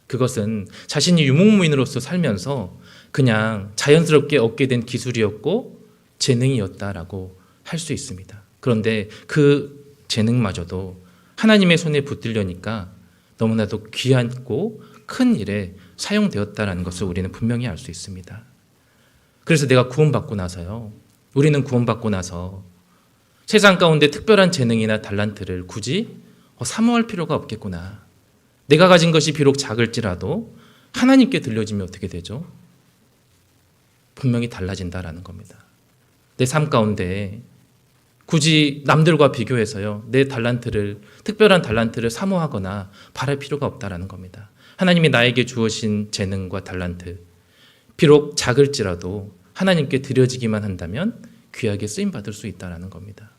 그것은 자신이 유목민으로서 살면서 그냥 자연스럽게 얻게 된 기술이었고 재능이었다라고 할 수 있습니다. 그런데 그 재능마저도 하나님의 손에 붙들려니까 너무나도 귀하고 큰 일에 사용되었다는 것을 우리는 분명히 알 수 있습니다. 그래서 내가 구원받고 나서요, 우리는 구원받고 나서 세상 가운데 특별한 재능이나 달란트를 굳이 사모할 필요가 없겠구나. 내가 가진 것이 비록 작을지라도 하나님께 들려지면 어떻게 되죠? 분명히 달라진다라는 겁니다. 내 삶 가운데 굳이 남들과 비교해서요, 내 달란트를, 특별한 달란트를 사모하거나 바랄 필요가 없다라는 겁니다. 하나님이 나에게 주어진 재능과 달란트, 비록 작을지라도 하나님께 드려지기만 한다면 귀하게 쓰임받을 수 있다는 겁니다.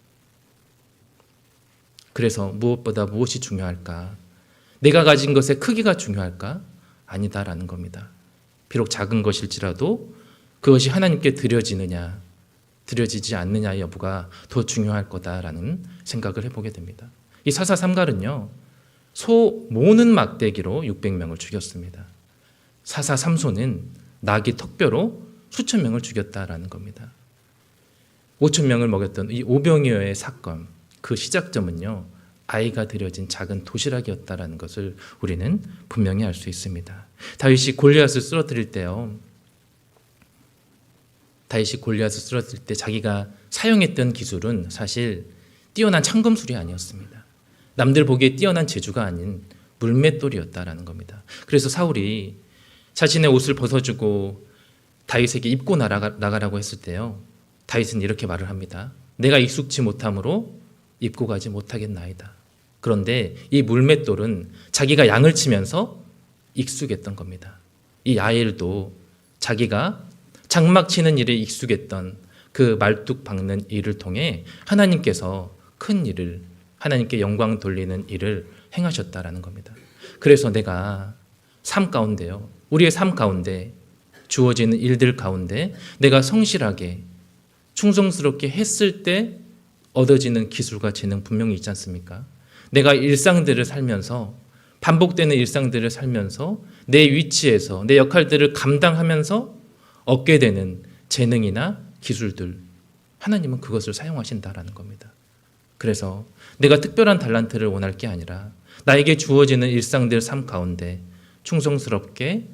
그래서 무엇보다 무엇이 중요할까? 내가 가진 것의 크기가 중요할까? 아니다라는 겁니다. 비록 작은 것일지라도 그것이 하나님께 드려지느냐, 드려지지 않느냐의 여부가 더 중요할 거다라는 생각을 해보게 됩니다. 이 사사삼갈은요, 소 모는 막대기로 600명을 죽였습니다. 사사삼소는 나귀 턱뼈로 수천 명을 죽였다라는 겁니다. 5천 명을 먹였던 이 오병이어의 사건, 그 시작점은요, 아이가 드려진 작은 도시락이었다라는 것을 우리는 분명히 알 수 있습니다. 다윗이 골리앗을 쓰러뜨릴 때요, 다윗이 골리앗을 쓰러뜨릴 때 자기가 사용했던 기술은 사실 뛰어난 창검술이 아니었습니다. 남들 보기에 뛰어난 재주가 아닌 물맷돌이었다라는 겁니다. 그래서 사울이 자신의 옷을 벗어주고 다윗에게 입고 나가라고 했을 때요, 다윗은 이렇게 말을 합니다. 내가 익숙치 못함으로 입고 가지 못하겠나이다. 그런데 이 물맷돌은 자기가 양을 치면서 익숙했던 겁니다. 이 야엘도 자기가 장막 치는 일에 익숙했던 그 말뚝 박는 일을 통해 하나님께서 큰 일을, 하나님께 영광 돌리는 일을 행하셨다라는 겁니다. 그래서 내가 삶 가운데요, 우리의 삶 가운데 주어지는 일들 가운데 내가 성실하게 충성스럽게 했을 때 얻어지는 기술과 재능 분명히 있지 않습니까? 내가 일상들을 살면서, 반복되는 일상들을 살면서 내 위치에서 내 역할들을 감당하면서 얻게 되는 재능이나 기술들, 하나님은 그것을 사용하신다라는 겁니다. 그래서 내가 특별한 달란트를 원할 게 아니라 나에게 주어지는 일상들 삶 가운데 충성스럽게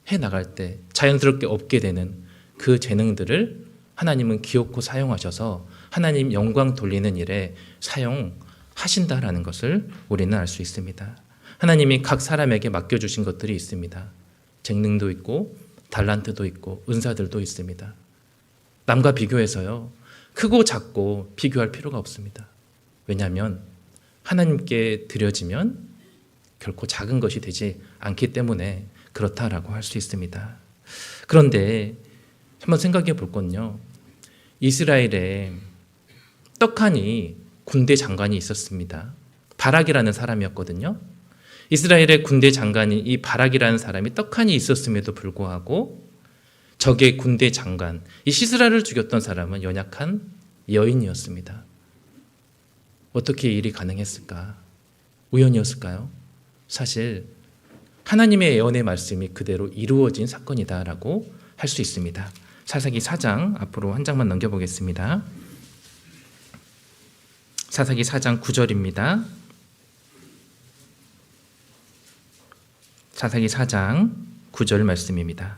해나갈 때 자연스럽게 얻게 되는 그 재능들을 하나님은 기어코 사용하셔서 하나님 영광 돌리는 일에 사용하신다라는 것을 우리는 알 수 있습니다. 하나님이 각 사람에게 맡겨주신 것들이 있습니다. 재능도 있고 달란트도 있고 은사들도 있습니다. 남과 비교해서요, 크고 작고 비교할 필요가 없습니다. 왜냐하면 하나님께 드려지면 결코 작은 것이 되지 않기 때문에 그렇다라고 할 수 있습니다. 그런데 한번 생각해 볼 건요, 이스라엘에 떡하니 군대 장관이 있었습니다. 바락이라는 사람이었거든요. 이스라엘의 군대 장관이 이 바락이라는 사람이 떡하니 있었음에도 불구하고 적의 군대 장관, 이 시스라를 죽였던 사람은 연약한 여인이었습니다. 어떻게 일이 가능했을까? 우연이었을까요? 사실 하나님의 예언의 말씀이 그대로 이루어진 사건이다라고 할 수 있습니다. 사사기 4장 앞으로 한 장만 넘겨보겠습니다. 사사기 4장 9절입니다. 사사기 4장 9절 말씀입니다.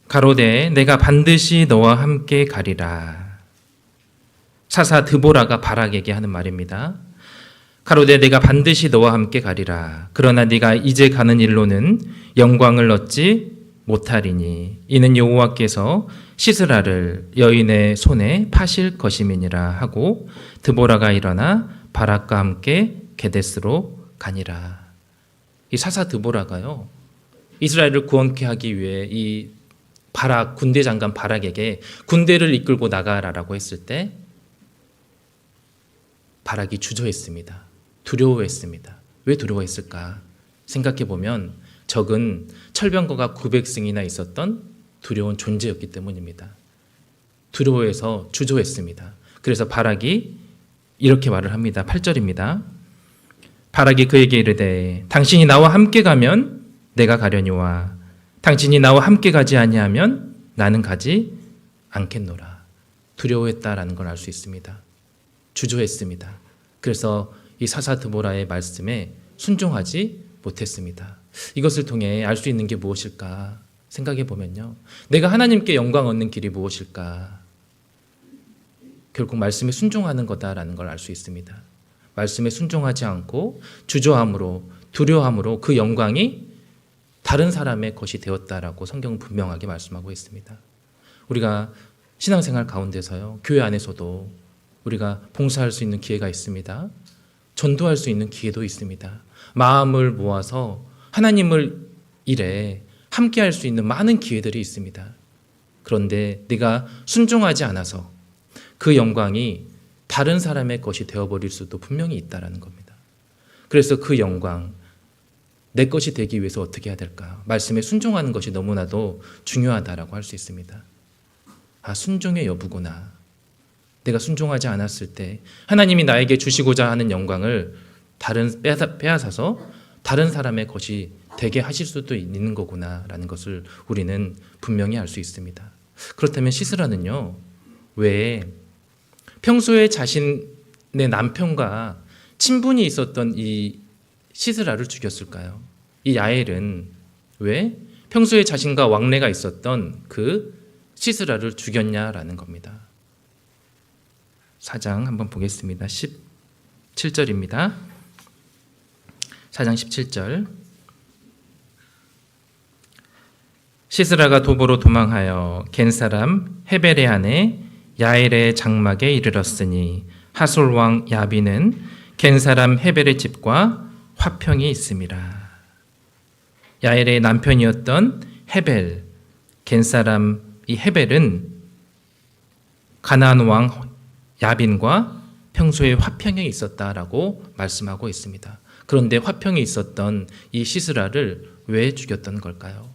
가로되 내가 반드시 너와 함께 가리라. 사사 드보라가 바락에게 하는 말입니다. 가로되 내가 반드시 너와 함께 가리라. 그러나 네가 이제 가는 일로는 영광을 얻지 못하리니 이는 여호와께서 시스라를 여인의 손에 파실 것임이니라 하고 드보라가 일어나 바락과 함께 게데스로 가니라. 이 사사 드보라가요, 이스라엘을 구원케 하기 위해 이 바락, 군대 장관 바락에게 군대를 이끌고 나가라라고 했을 때 바락이 주저했습니다. 두려워했습니다. 왜 두려워했을까? 생각해 보면 적은 철병거가 900승이나 있었던 두려운 존재였기 때문입니다. 두려워해서 주저했습니다. 그래서 바락이 이렇게 말을 합니다. 8절입니다. 바락이 그에게 이르되 당신이 나와 함께 가면 내가 가려니와 당신이 나와 함께 가지 아니하면 나는 가지 않겠노라. 두려워했다라는 걸 알 수 있습니다. 주저했습니다. 그래서 이 사사 드보라의 말씀에 순종하지 못했습니다. 이것을 통해 알 수 있는 게 무엇일까 생각해 보면요, 내가 하나님께 영광 얻는 길이 무엇일까? 결국 말씀에 순종하는 거다라는 걸 알 수 있습니다. 말씀에 순종하지 않고 주저함으로, 두려움으로 그 영광이 다른 사람의 것이 되었다라고 성경은 분명하게 말씀하고 있습니다. 우리가 신앙생활 가운데서요, 교회 안에서도 우리가 봉사할 수 있는 기회가 있습니다. 전도할 수 있는 기회도 있습니다. 마음을 모아서 하나님을 일에 함께할 수 있는 많은 기회들이 있습니다. 그런데 내가 순종하지 않아서 그 영광이 다른 사람의 것이 되어버릴 수도 분명히 있다는 겁니다. 그래서 그 영광, 내 것이 되기 위해서 어떻게 해야 될까? 말씀에 순종하는 것이 너무나도 중요하다라고 할 수 있습니다. 아, 순종의 여부구나. 내가 순종하지 않았을 때 하나님이 나에게 주시고자 하는 영광을 빼앗아서 다른 사람의 것이 되게 하실 수도 있는 거구나라는 것을 우리는 분명히 알 수 있습니다. 그렇다면 시스라는요, 왜 평소에 자신의 남편과 친분이 있었던 이 시스라를 죽였을까요? 이 야엘은 왜 평소에 자신과 왕래가 있었던 그 시스라를 죽였냐라는 겁니다. 4장 한번 보겠습니다. 17절입니다. 4장 17절. 시스라가 도보로 도망하여 겐 사람 헤벨의 아내 야엘의 장막에 이르렀으니 하솔 왕 야빈은 겐 사람 헤벨의 집과 화평이 있음이라. 야엘의 남편이었던 헤벨, 겐 사람 이 헤벨은 가나안 왕 야빈과 평소에 화평이 있었다라고 말씀하고 있습니다. 그런데 화평이 있었던 이 시스라를 왜 죽였던 걸까요?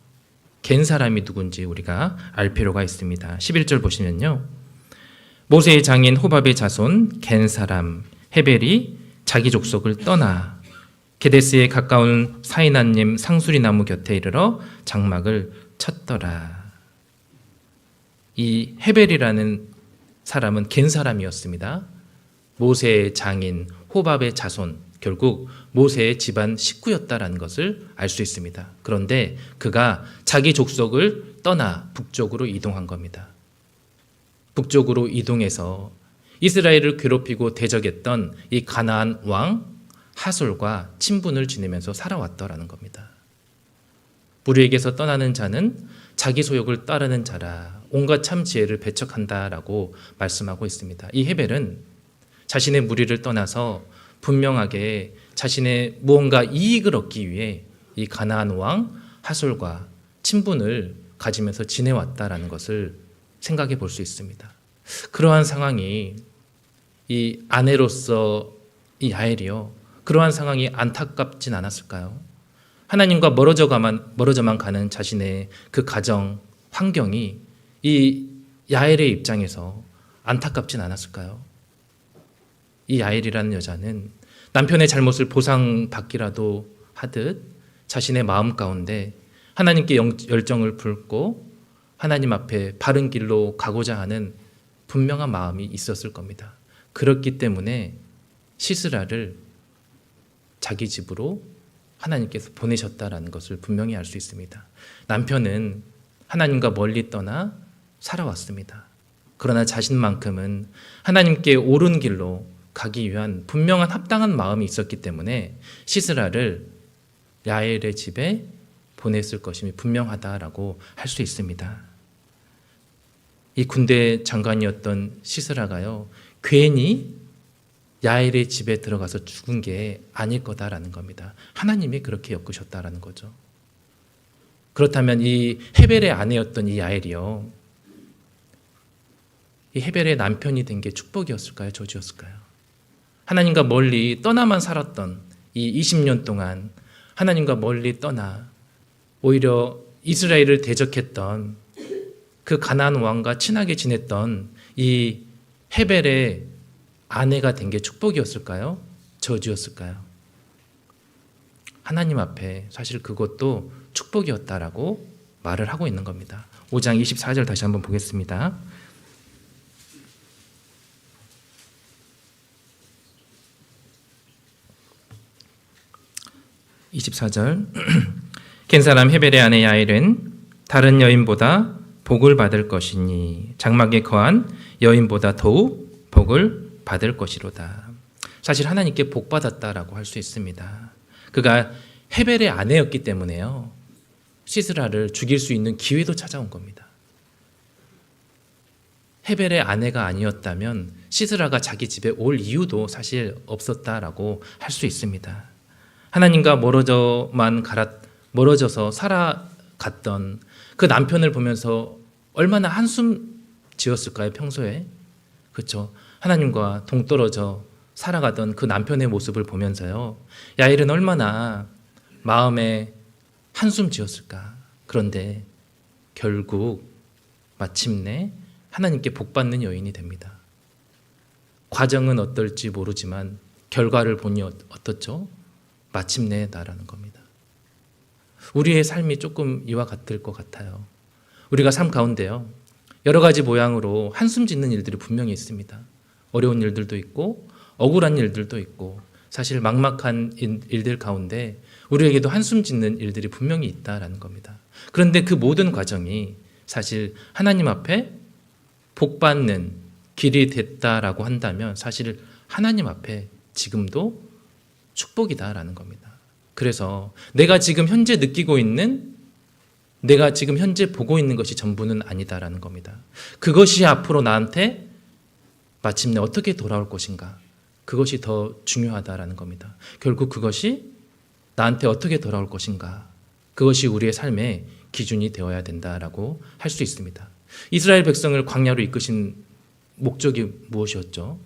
겐 사람이 누군지 우리가 알 필요가 있습니다. 11절 보시면요, 모세의 장인 호밥의 자손 겐 사람 헤벨이 자기 족속을 떠나 게데스에 가까운 사이나님 상수리 나무 곁에 이르러 장막을 쳤더라. 이 헤벨이라는 사람은 겐 사람이었습니다. 모세의 장인 호밥의 자손, 결국 모세의 집안 식구였다라는 것을 알 수 있습니다. 그런데 그가 자기 족속을 떠나 북쪽으로 이동한 겁니다. 북쪽으로 이동해서 이스라엘을 괴롭히고 대적했던 이 가나안 왕 하솔과 친분을 지내면서 살아왔더라는 겁니다. 무리에게서 떠나는 자는 자기 소욕을 따르는 자라 온갖 참 지혜를 배척한다라고 말씀하고 있습니다. 이 헤벨은 자신의 무리를 떠나서 분명하게 자신의 무언가 이익을 얻기 위해 이 가나안 왕 하솔과 친분을 가지면서 지내왔다라는 것을 생각해 볼 수 있습니다. 그러한 상황이 이 아내로서 이 야엘이요, 그러한 상황이 안타깝진 않았을까요? 하나님과 멀어져만 가는 자신의 그 가정 환경이 이 야엘의 입장에서 안타깝진 않았을까요? 이 야엘이라는 여자는 남편의 잘못을 보상받기라도 하듯 자신의 마음 가운데 하나님께 열정을 품고 하나님 앞에 바른 길로 가고자 하는 분명한 마음이 있었을 겁니다. 그렇기 때문에 시스라를 자기 집으로 하나님께서 보내셨다라는 것을 분명히 알 수 있습니다. 남편은 하나님과 멀리 떠나 살아왔습니다. 그러나 자신만큼은 하나님께 옳은 길로 가기 위한 분명한 합당한 마음이 있었기 때문에 시스라를 야엘의 집에 보냈을 것임이 분명하다라고 할 수 있습니다. 이 군대 장관이었던 시스라가요, 괜히 야엘의 집에 들어가서 죽은 게 아닐 거다라는 겁니다. 하나님이 그렇게 엮으셨다라는 거죠. 그렇다면 이 헤벨의 아내였던 이 야엘이요, 이 헤벨의 남편이 된 게 축복이었을까요? 저주였을까요? 하나님과 멀리 떠나만 살았던 이 20년 동안 하나님과 멀리 떠나 오히려 이스라엘을 대적했던 그 가나안 왕과 친하게 지냈던 이 헤벨의 아내가 된 게 축복이었을까요? 저주였을까요? 하나님 앞에 사실 그것도 축복이었다라고 말을 하고 있는 겁니다. 5장 24절 다시 한번 보겠습니다. 24절. 겐 사람 헤벨의 아내 야엘은 다른 여인보다 복을 받을 것이니 장막에 거한 여인보다 더욱 복을 받을 것이로다. 사실 하나님께 복 받았다라고 할 수 있습니다. 그가 헤벨의 아내였기 때문에요, 시스라를 죽일 수 있는 기회도 찾아온 겁니다. 헤벨의 아내가 아니었다면 시스라가 자기 집에 올 이유도 사실 없었다라고 할 수 있습니다. 하나님과 멀어져서 살아갔던 그 남편을 보면서 얼마나 한숨 지었을까요, 평소에? 그렇죠. 하나님과 동떨어져 살아가던 그 남편의 모습을 보면서요, 야엘은 얼마나 마음에 한숨 지었을까. 그런데 결국 마침내 하나님께 복받는 여인이 됩니다. 과정은 어떨지 모르지만 결과를 보니 어떻죠? 마침내 나라는 겁니다. 우리의 삶이 조금 이와 같을 것 같아요. 우리가 삶 가운데요, 여러 가지 모양으로 한숨 짓는 일들이 분명히 있습니다. 어려운 일들도 있고 억울한 일들도 있고 사실 막막한 일들 가운데 우리에게도 한숨 짓는 일들이 분명히 있다라는 겁니다. 그런데 그 모든 과정이 사실 하나님 앞에 복받는 길이 됐다라고 한다면 사실 하나님 앞에 지금도 축복이다라는 겁니다. 그래서 내가 지금 현재 느끼고 있는, 내가 지금 현재 보고 있는 것이 전부는 아니다라는 겁니다. 그것이 앞으로 나한테 마침내 어떻게 돌아올 것인가, 그것이 더 중요하다라는 겁니다. 결국 그것이 나한테 어떻게 돌아올 것인가, 그것이 우리의 삶의 기준이 되어야 된다라고 할 수 있습니다. 이스라엘 백성을 광야로 이끄신 목적이 무엇이었죠?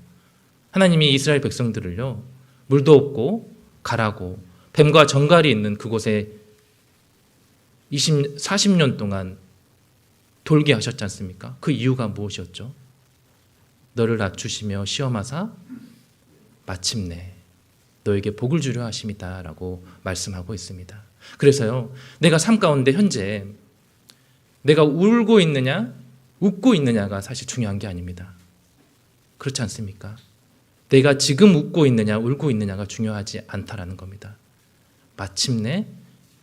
하나님이 이스라엘 백성들을요, 물도 없고 가라고 뱀과 정갈이 있는 그곳에 40년 동안 돌게 하셨지 않습니까? 그 이유가 무엇이었죠? 너를 낮추시며 시험하사 마침내 너에게 복을 주려 하심이다 라고 말씀하고 있습니다. 그래서요, 내가 삶 가운데 현재 내가 울고 있느냐 웃고 있느냐가 사실 중요한 게 아닙니다. 그렇지 않습니까? 내가 지금 웃고 있느냐 울고 있느냐가 중요하지 않다라는 겁니다. 마침내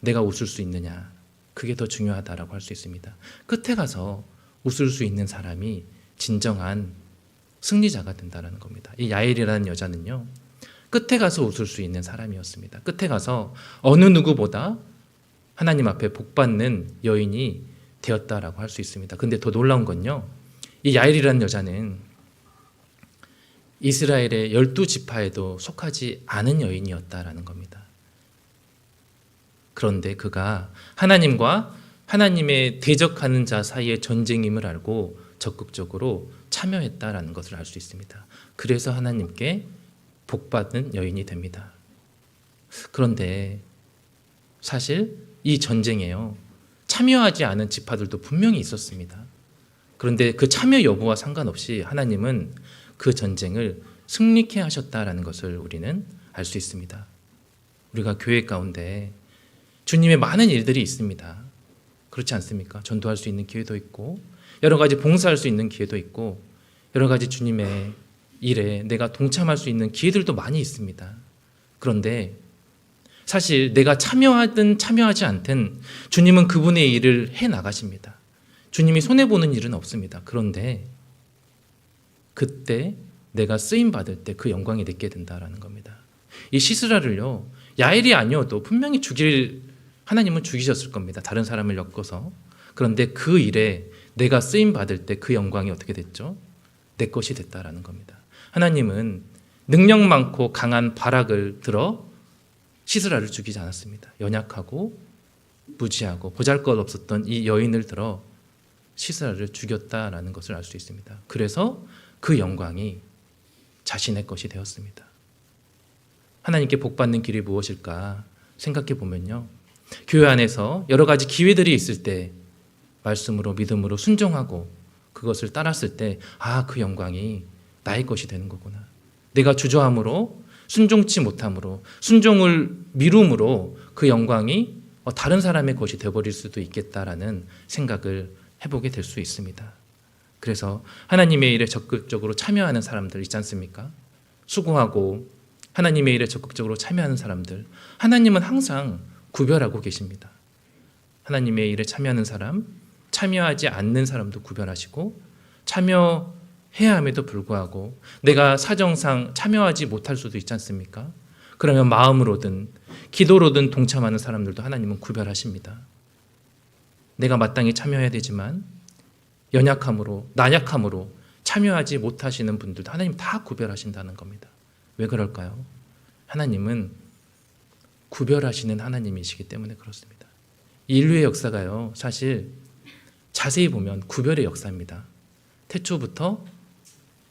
내가 웃을 수 있느냐, 그게 더 중요하다라고 할 수 있습니다. 끝에 가서 웃을 수 있는 사람이 진정한 승리자가 된다는 겁니다. 이 야엘이라는 여자는요, 끝에 가서 웃을 수 있는 사람이었습니다. 끝에 가서 어느 누구보다 하나님 앞에 복받는 여인이 되었다라고 할 수 있습니다. 근데 더 놀라운 건요, 이 야엘이라는 여자는 이스라엘의 12지파에도 속하지 않은 여인이었다라는 겁니다. 그런데 그가 하나님과 하나님의 대적하는 자 사이의 전쟁임을 알고 적극적으로 참여했다라는 것을 알 수 있습니다. 그래서 하나님께 복받는 여인이 됩니다. 그런데 사실 이 전쟁에요, 참여하지 않은 지파들도 분명히 있었습니다. 그런데 그 참여 여부와 상관없이 하나님은 그 전쟁을 승리케 하셨다라는 것을 우리는 알 수 있습니다. 우리가 교회 가운데 주님의 많은 일들이 있습니다. 그렇지 않습니까? 전도할 수 있는 기회도 있고 여러 가지 봉사할 수 있는 기회도 있고 여러 가지 주님의 일에 내가 동참할 수 있는 기회들도 많이 있습니다. 그런데 사실 내가 참여하든 참여하지 않든 주님은 그분의 일을 해 나가십니다. 주님이 손해보는 일은 없습니다. 그런데 그때 내가 쓰임받을 때 그 영광이 내게 된다라는 겁니다. 이 시스라를요, 야엘이 아니어도 분명히 하나님은 죽이셨을 겁니다. 다른 사람을 엮어서. 그런데 그 일에 내가 쓰임받을 때 그 영광이 어떻게 됐죠? 내 것이 됐다라는 겁니다. 하나님은 능력 많고 강한 바락을 들어 시스라를 죽이지 않았습니다. 연약하고 무지하고 보잘것없었던 이 여인을 들어 시스라를 죽였다라는 것을 알 수 있습니다. 그래서 그 영광이 자신의 것이 되었습니다. 하나님께 복받는 길이 무엇일까 생각해 보면요, 교회 안에서 여러 가지 기회들이 있을 때 말씀으로 믿음으로 순종하고 그것을 따랐을 때 그 영광이 나의 것이 되는 거구나. 내가 주저함으로 순종치 못함으로 순종을 미룸으로 그 영광이 다른 사람의 것이 되어버릴 수도 있겠다라는 생각을 해보게 될 수 있습니다. 그래서 하나님의 일에 적극적으로 참여하는 사람들 있지 않습니까? 수고하고 하나님의 일에 적극적으로 참여하는 사람들, 하나님은 항상 구별하고 계십니다. 하나님의 일에 참여하는 사람, 참여하지 않는 사람도 구별하시고, 참여해야 함에도 불구하고 내가 사정상 참여하지 못할 수도 있지 않습니까? 그러면 마음으로든 기도로든 동참하는 사람들도 하나님은 구별하십니다. 내가 마땅히 참여해야 되지만 연약함으로, 나약함으로 참여하지 못하시는 분들도 하나님 다 구별하신다는 겁니다. 왜 그럴까요? 하나님은 구별하시는 하나님이시기 때문에 그렇습니다. 인류의 역사가요, 사실 자세히 보면 구별의 역사입니다. 태초부터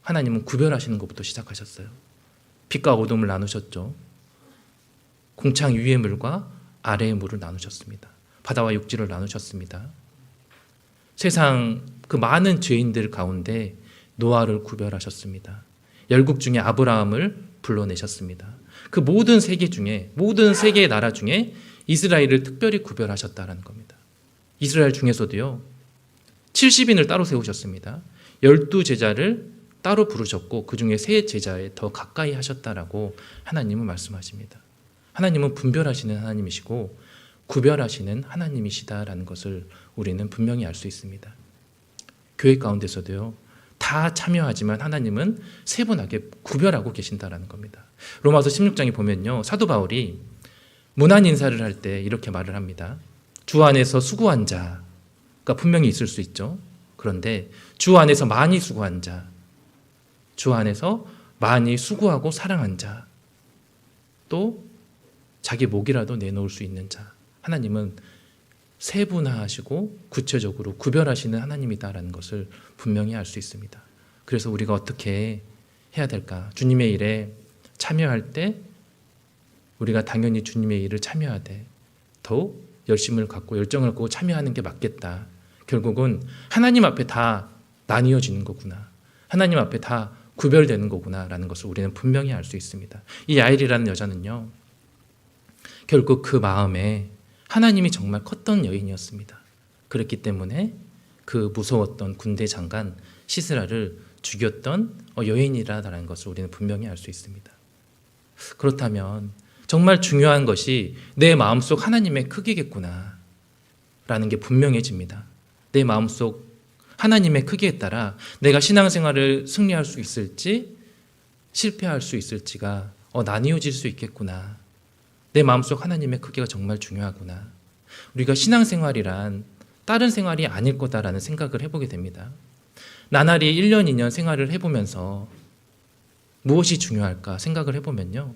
하나님은 구별하시는 것부터 시작하셨어요. 빛과 어둠을 나누셨죠. 공창 위의 물과 아래의 물을 나누셨습니다. 바다와 육지를 나누셨습니다. 세상 그 많은 죄인들 가운데 노아를 구별하셨습니다. 열국 중에 아브라함을 불러내셨습니다. 그 모든 세계 중에, 모든 세계의 나라 중에 이스라엘을 특별히 구별하셨다는 겁니다. 이스라엘 중에서도요, 70인을 따로 세우셨습니다. 12제자를 따로 부르셨고 그 중에 3제자에 더 가까이 하셨다라고 하나님은 말씀하십니다. 하나님은 분별하시는 하나님이시고 구별하시는 하나님이시다라는 것을 우리는 분명히 알 수 있습니다. 교회 가운데서도요, 다 참여하지만 하나님은 세분하게 구별하고 계신다라는 겁니다. 로마서 16장에 보면요, 사도 바울이 문안 인사를 할 때 이렇게 말을 합니다. 주 안에서 수고한 자가 분명히 있을 수 있죠. 그런데 주 안에서 많이 수고한 자, 주 안에서 많이 수고하고 사랑한 자, 또 자기 목이라도 내놓을 수 있는 자, 하나님은 세분화하시고 구체적으로 구별하시는 하나님이다라는 것을 분명히 알 수 있습니다. 그래서 우리가 어떻게 해야 될까? 주님의 일에 참여할 때 우리가 당연히 주님의 일을 참여하되 더욱 열심을 갖고 열정을 갖고 참여하는 게 맞겠다. 결국은 하나님 앞에 다 나뉘어지는 거구나. 하나님 앞에 다 구별되는 거구나라는 것을 우리는 분명히 알 수 있습니다. 이 야일이라는 여자는요, 결국 그 마음에 하나님이 정말 컸던 여인이었습니다. 그렇기 때문에 그 무서웠던 군대 장관 시스라를 죽였던 여인이라는 것을 우리는 분명히 알 수 있습니다. 그렇다면 정말 중요한 것이 내 마음속 하나님의 크기겠구나 라는 게 분명해집니다. 내 마음속 하나님의 크기에 따라 내가 신앙생활을 승리할 수 있을지 실패할 수 있을지가 나뉘어질 수 있겠구나. 내 마음속 하나님의 크기가 정말 중요하구나. 우리가 신앙생활이란 다른 생활이 아닐 거다라는 생각을 해보게 됩니다. 나날이 1년, 2년 생활을 해보면서 무엇이 중요할까 생각을 해보면요,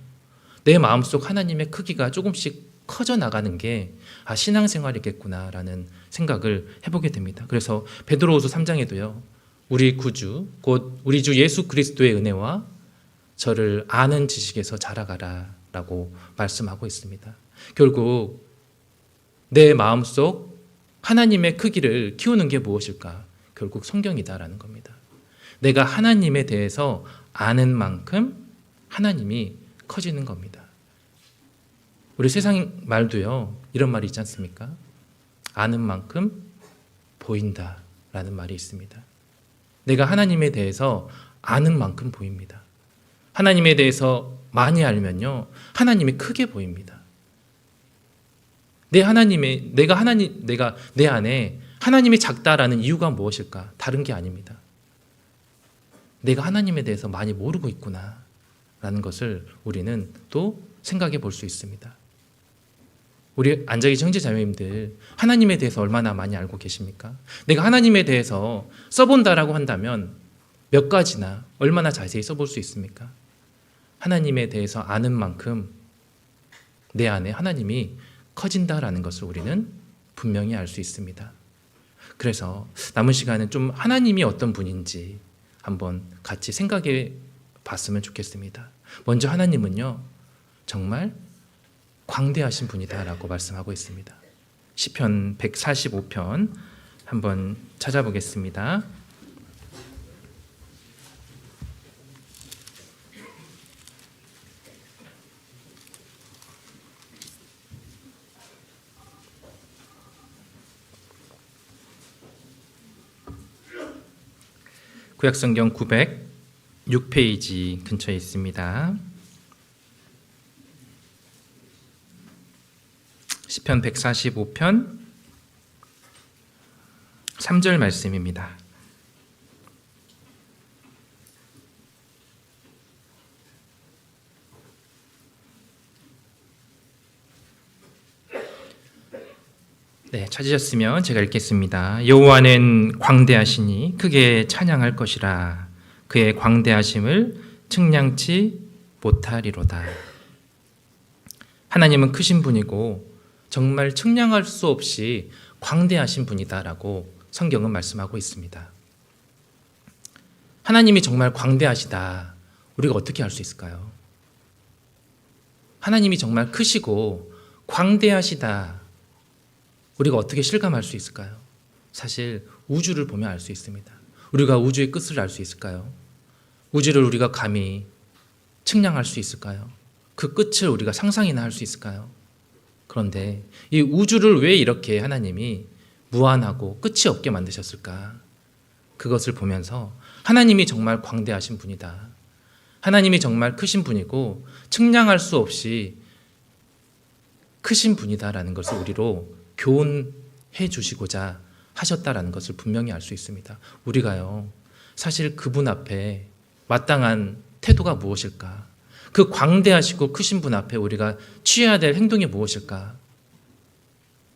내 마음속 하나님의 크기가 조금씩 커져 나가는 게 신앙생활이겠구나라는 생각을 해보게 됩니다. 그래서 베드로후서 3장에도요, 우리 구주 곧 우리 주 예수 그리스도의 은혜와 저를 아는 지식에서 자라가라 라고 말씀하고 있습니다. 결국 내 마음속 하나님의 크기를 키우는 게 무엇일까? 결국 성경이다라는 겁니다. 내가 하나님에 대해서 아는 만큼 하나님이 커지는 겁니다. 우리 세상 말도요, 이런 말이 있지 않습니까? 아는 만큼 보인다라는 말이 있습니다. 내가 하나님에 대해서 아는 만큼 보입니다. 하나님에 대해서 많이 알면요, 하나님이 크게 보입니다. 내가 내 안에 하나님이 작다라는 이유가 무엇일까? 다른 게 아닙니다. 내가 하나님에 대해서 많이 모르고 있구나라는 것을 우리는 또 생각해 볼 수 있습니다. 우리 앉아계신 형제자매님들, 하나님에 대해서 얼마나 많이 알고 계십니까? 내가 하나님에 대해서 써본다라고 한다면 몇 가지나 얼마나 자세히 써볼 수 있습니까? 하나님에 대해서 아는 만큼 내 안에 하나님이 커진다라는 것을 우리는 분명히 알 수 있습니다. 그래서 남은 시간은 좀 하나님이 어떤 분인지 한번 같이 생각해 봤으면 좋겠습니다. 먼저 하나님은요, 정말 광대하신 분이다라고 말씀하고 있습니다. 시편 145편 한번 찾아보겠습니다. 구약성경 906페이지 근처에 있습니다. 시편 145편 3절 말씀입니다. 네, 찾으셨으면 제가 읽겠습니다. 여호와는 광대하시니 크게 찬양할 것이라. 그의 광대하심을 측량치 못하리로다. 하나님은 크신 분이고 정말 측량할 수 없이 광대하신 분이다라고 성경은 말씀하고 있습니다. 하나님이 정말 광대하시다. 우리가 어떻게 알 수 있을까요? 하나님이 정말 크시고 광대하시다. 우리가 어떻게 실감할 수 있을까요? 사실 우주를 보면 알 수 있습니다. 우리가 우주의 끝을 알 수 있을까요? 우주를 우리가 감히 측량할 수 있을까요? 그 끝을 우리가 상상이나 할 수 있을까요? 그런데 이 우주를 왜 이렇게 하나님이 무한하고 끝이 없게 만드셨을까? 그것을 보면서 하나님이 정말 광대하신 분이다. 하나님이 정말 크신 분이고 측량할 수 없이 크신 분이다라는 것을 우리로 교훈해 주시고자 하셨다라는 것을 분명히 알 수 있습니다. 우리가요, 사실 그분 앞에 마땅한 태도가 무엇일까? 그 광대하시고 크신 분 앞에 우리가 취해야 될 행동이 무엇일까?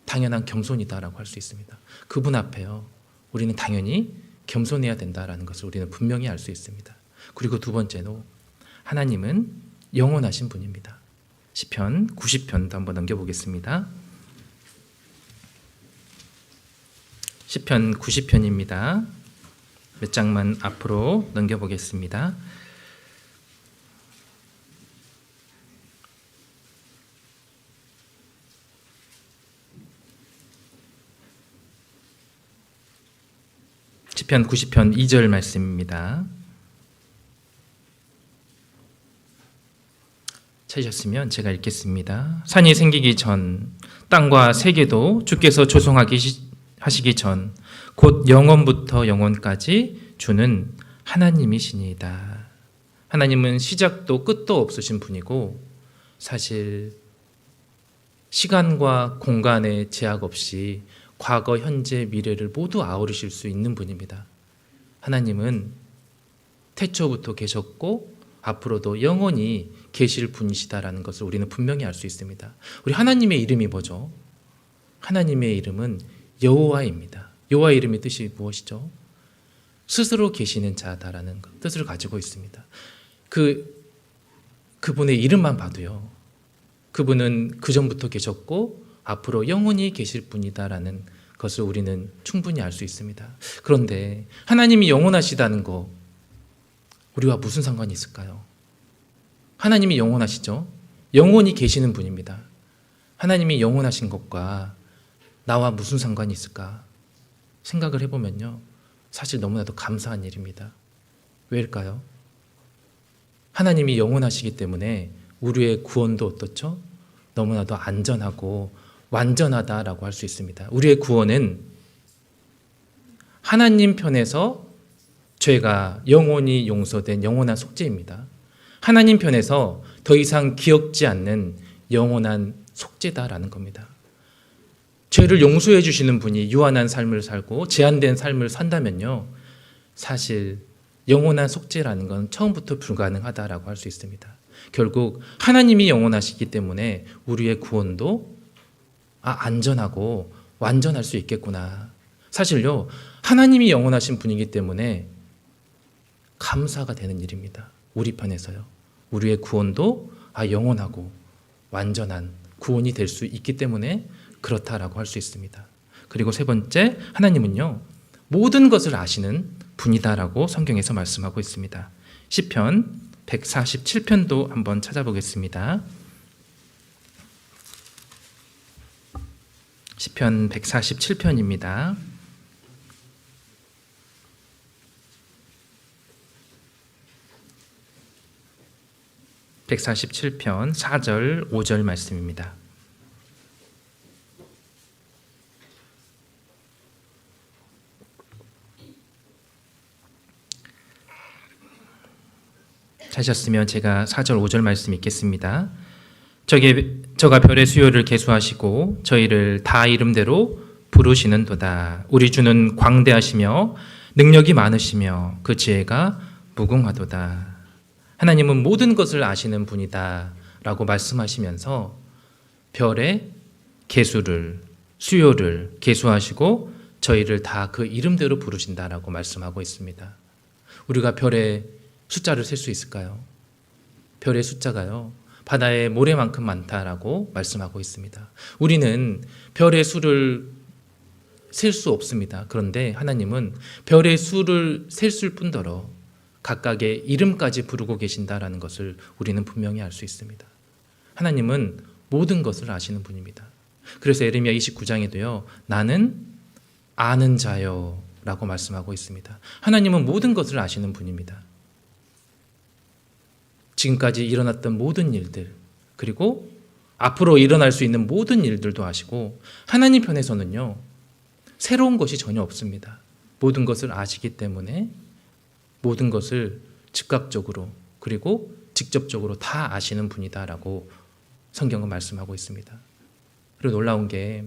당연한 겸손이다라고 할 수 있습니다. 그분 앞에요, 우리는 당연히 겸손해야 된다라는 것을 우리는 분명히 알 수 있습니다. 그리고 두 번째로 하나님은 영원하신 분입니다. 시편 90편도 한번 넘겨보겠습니다. 시편 90편입니다. 몇 장만 앞으로 넘겨보겠습니다. 시편 90편 2절 말씀입니다. 찾으셨으면 제가 읽겠습니다. 산이 생기기 전 땅과 세계도 주께서 조성하시기 전 곧 영원부터 영원까지 주는 하나님이시니이다. 하나님은 시작도 끝도 없으신 분이고 사실 시간과 공간의 제약 없이 과거, 현재, 미래를 모두 아우르실 수 있는 분입니다. 하나님은 태초부터 계셨고 앞으로도 영원히 계실 분이시다라는 것을 우리는 분명히 알 수 있습니다. 우리 하나님의 이름이 뭐죠? 하나님의 이름은 여호와입니다. 여호와의 이름의 뜻이 무엇이죠? 스스로 계시는 자다라는 뜻을 가지고 있습니다. 그분의 이름만 봐도요, 그분은 그전부터 계셨고 앞으로 영원히 계실 분이다라는 것을 우리는 충분히 알 수 있습니다. 그런데 하나님이 영원하시다는 거 우리와 무슨 상관이 있을까요? 하나님이 영원하시죠? 영원히 계시는 분입니다. 하나님이 영원하신 것과 나와 무슨 상관이 있을까? 생각을 해보면요, 사실 너무나도 감사한 일입니다. 왜일까요? 하나님이 영원하시기 때문에 우리의 구원도 어떻죠? 너무나도 안전하고 완전하다라고 할 수 있습니다. 우리의 구원은 하나님 편에서 죄가 영원히 용서된 영원한 속죄입니다. 하나님 편에서 더 이상 기억지 않는 영원한 속죄다라는 겁니다. 죄를 용서해 주시는 분이 유한한 삶을 살고 제한된 삶을 산다면요, 사실 영원한 속죄라는 건 처음부터 불가능하다라고 할 수 있습니다. 결국 하나님이 영원하시기 때문에 우리의 구원도 안전하고 완전할 수 있겠구나. 사실요, 하나님이 영원하신 분이기 때문에 감사가 되는 일입니다. 우리 편에서요, 우리의 구원도 영원하고 완전한 구원이 될 수 있기 때문에 그렇다라고 할 수 있습니다. 그리고 세 번째, 하나님은요, 모든 것을 아시는 분이다라고 성경에서 말씀하고 있습니다. 시편 147편도 한번 찾아보겠습니다. 시편 147편입니다. (147편) 4절 5절 말씀입니다. 찾으셨으면 제가 4절 5절 말씀 읽겠습니다. 저가 별의 수요를 계수하시고 저희를 다 이름대로 부르시는도다. 우리 주는 광대하시며 능력이 많으시며 그 지혜가 무궁하도다. 하나님은 모든 것을 아시는 분이다 라고 말씀하시면서 별의 계수를, 수요를 계수하시고 저희를 다 그 이름대로 부르신다라고 말씀하고 있습니다. 우리가 별의 숫자를 셀 수 있을까요? 별의 숫자가요, 바다의 모래만큼 많다라고 말씀하고 있습니다. 우리는 별의 수를 셀 수 없습니다. 그런데 하나님은 별의 수를 셀 뿐더러 각각의 이름까지 부르고 계신다라는 것을 우리는 분명히 알 수 있습니다. 하나님은 모든 것을 아시는 분입니다. 그래서 에레미야 29장에도요, 나는 아는 자요 라고 말씀하고 있습니다. 하나님은 모든 것을 아시는 분입니다. 지금까지 일어났던 모든 일들, 그리고 앞으로 일어날 수 있는 모든 일들도 아시고, 하나님 편에서는요, 새로운 것이 전혀 없습니다. 모든 것을 아시기 때문에 모든 것을 즉각적으로 그리고 직접적으로 다 아시는 분이다라고 성경은 말씀하고 있습니다. 그리고 놀라운 게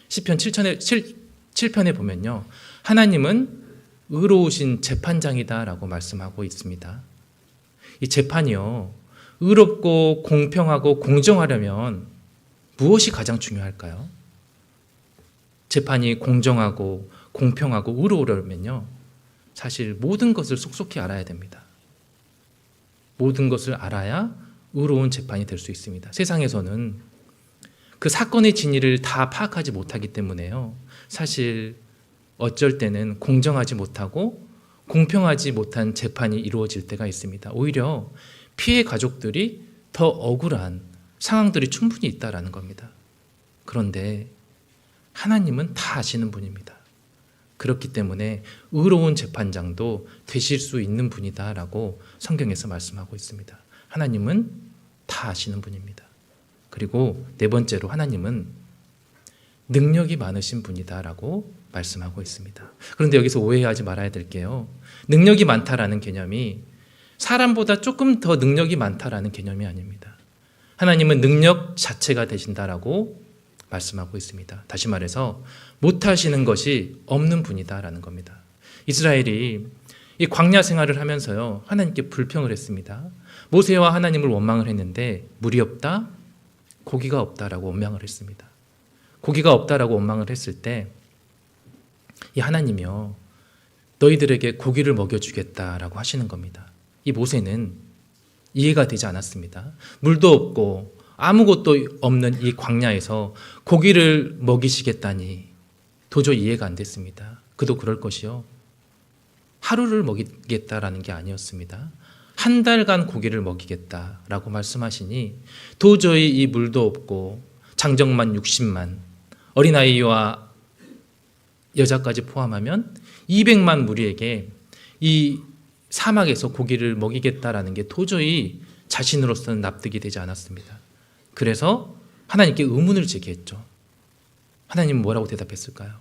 시편 7편에 보면요, 하나님은 의로우신 재판장이다라고 말씀하고 있습니다. 이 재판이요, 의롭고 공평하고 공정하려면 무엇이 가장 중요할까요? 재판이 공정하고 공평하고 의로우려면요, 사실 모든 것을 속속히 알아야 됩니다. 모든 것을 알아야 의로운 재판이 될 수 있습니다. 세상에서는 그 사건의 진위를 다 파악하지 못하기 때문에요, 사실 어쩔 때는 공정하지 못하고 공평하지 못한 재판이 이루어질 때가 있습니다. 오히려 피해 가족들이 더 억울한 상황들이 충분히 있다라는 겁니다. 그런데 하나님은 다 아시는 분입니다. 그렇기 때문에 의로운 재판장도 되실 수 있는 분이다라고 성경에서 말씀하고 있습니다. 하나님은 다 아시는 분입니다. 그리고 네 번째로 하나님은 능력이 많으신 분이다라고 말씀하고 있습니다. 그런데 여기서 오해하지 말아야 될 게요, 능력이 많다라는 개념이 사람보다 조금 더 능력이 많다라는 개념이 아닙니다. 하나님은 능력 자체가 되신다라고 말씀하고 있습니다. 다시 말해서 못하시는 것이 없는 분이다라는 겁니다. 이스라엘이 이 광야 생활을 하면서요, 하나님께 불평을 했습니다. 모세와 하나님을 원망을 했는데 물이 없다, 고기가 없다라고 원망을 했습니다. 고기가 없다라고 원망을 했을 때 이 하나님이요, 너희들에게 고기를 먹여주겠다라고 하시는 겁니다. 이 모세는 이해가 되지 않았습니다. 물도 없고 아무것도 없는 이 광야에서 고기를 먹이시겠다니 도저히 이해가 안 됐습니다. 그도 그럴 것이요, 하루를 먹이겠다라는 게 아니었습니다. 한 달간 고기를 먹이겠다라고 말씀하시니 도저히 이 물도 없고 장정만 60만, 어린아이와 여자까지 포함하면 200만 무리에게 이 사막에서 고기를 먹이겠다라는 게 도저히 자신으로서는 납득이 되지 않았습니다. 그래서 하나님께 의문을 제기했죠. 하나님은 뭐라고 대답했을까요?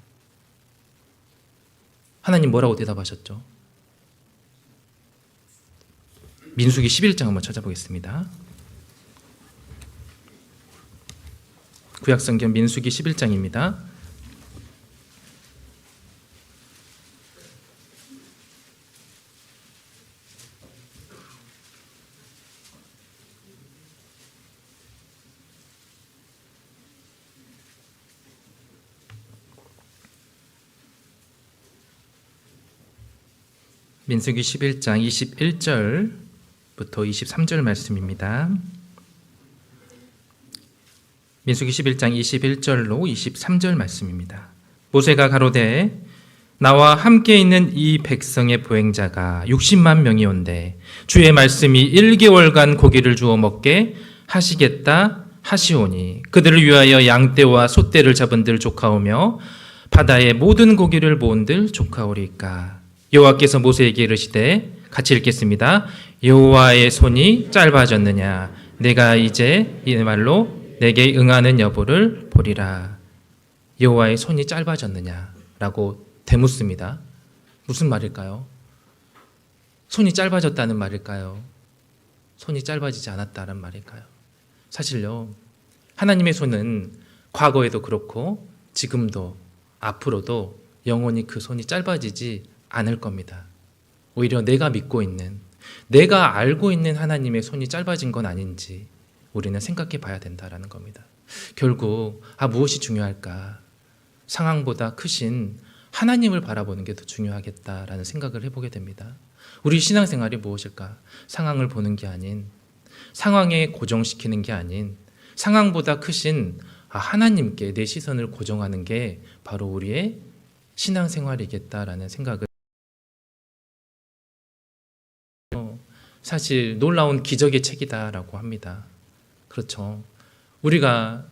하나님 뭐라고 대답하셨죠? 민수기 11장 한번 찾아보겠습니다. 구약성경 민수기 11장입니다. 민수기 11장 21절부터 23절 말씀입니다. 민수기 11장 21절로 23절 말씀입니다. 모세가 가로되 나와 함께 있는 이 백성의 보행자가 60만 명이온데 주의 말씀이 1개월간 고기를 주어 먹게 하시겠다 하시오니 그들을 위하여 양떼와 소떼를 잡은들 조카오며 바다의 모든 고기를 모은들 조카오리까. 여호와께서 모세에게 이르시되, 같이 읽겠습니다. 여호와의 손이 짧아졌느냐? 내가 이제 이 말로 내게 응하는 여부를 보리라. 여호와의 손이 짧아졌느냐라고 되묻습니다. 무슨 말일까요? 손이 짧아졌다는 말일까요? 손이 짧아지지 않았다는 말일까요? 사실요, 하나님의 손은 과거에도 그렇고 지금도 앞으로도 영원히 그 손이 짧아지지 않을 겁니다. 오히려 내가 믿고 있는, 내가 알고 있는 하나님의 손이 짧아진 건 아닌지 우리는 생각해 봐야 된다라는 겁니다. 결국 무엇이 중요할까? 상황보다 크신 하나님을 바라보는 게 더 중요하겠다라는 생각을 해보게 됩니다. 우리 신앙생활이 무엇일까? 상황을 보는 게 아닌, 상황에 고정시키는 게 아닌, 상황보다 크신 하나님께 내 시선을 고정하는 게 바로 우리의 신앙생활이겠다라는 생각을, 사실 놀라운 기적의 책이다라고 합니다. 그렇죠. 우리가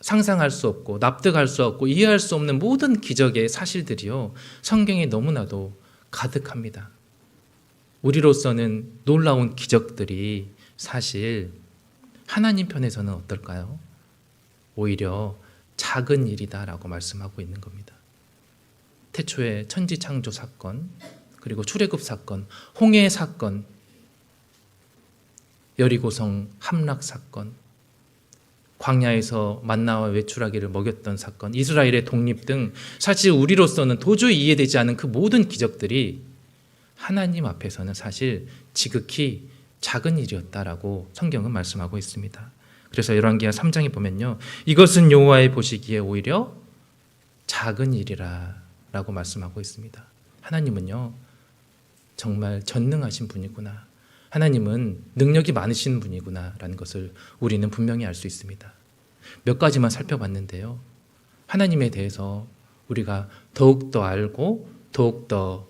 상상할 수 없고 납득할 수 없고 이해할 수 없는 모든 기적의 사실들이요, 성경에 너무나도 가득합니다. 우리로서는 놀라운 기적들이 사실 하나님 편에서는 어떨까요? 오히려 작은 일이다라고 말씀하고 있는 겁니다. 태초의 천지창조 사건, 그리고 출애굽 사건, 홍해 사건, 여리고성 함락 사건, 광야에서 만나와 외출하기를 먹였던 사건, 이스라엘의 독립 등 사실 우리로서는 도저히 이해되지 않은 그 모든 기적들이 하나님 앞에서는 사실 지극히 작은 일이었다라고 성경은 말씀하고 있습니다. 그래서 열왕기하 3장에 보면요, 이것은 여호와의 보시기에 오히려 작은 일이라 라고 말씀하고 있습니다. 하나님은요, 정말 전능하신 분이구나, 하나님은 능력이 많으신 분이구나 라는 것을 우리는 분명히 알 수 있습니다. 몇 가지만 살펴봤는데요, 하나님에 대해서 우리가 더욱더 알고 더욱더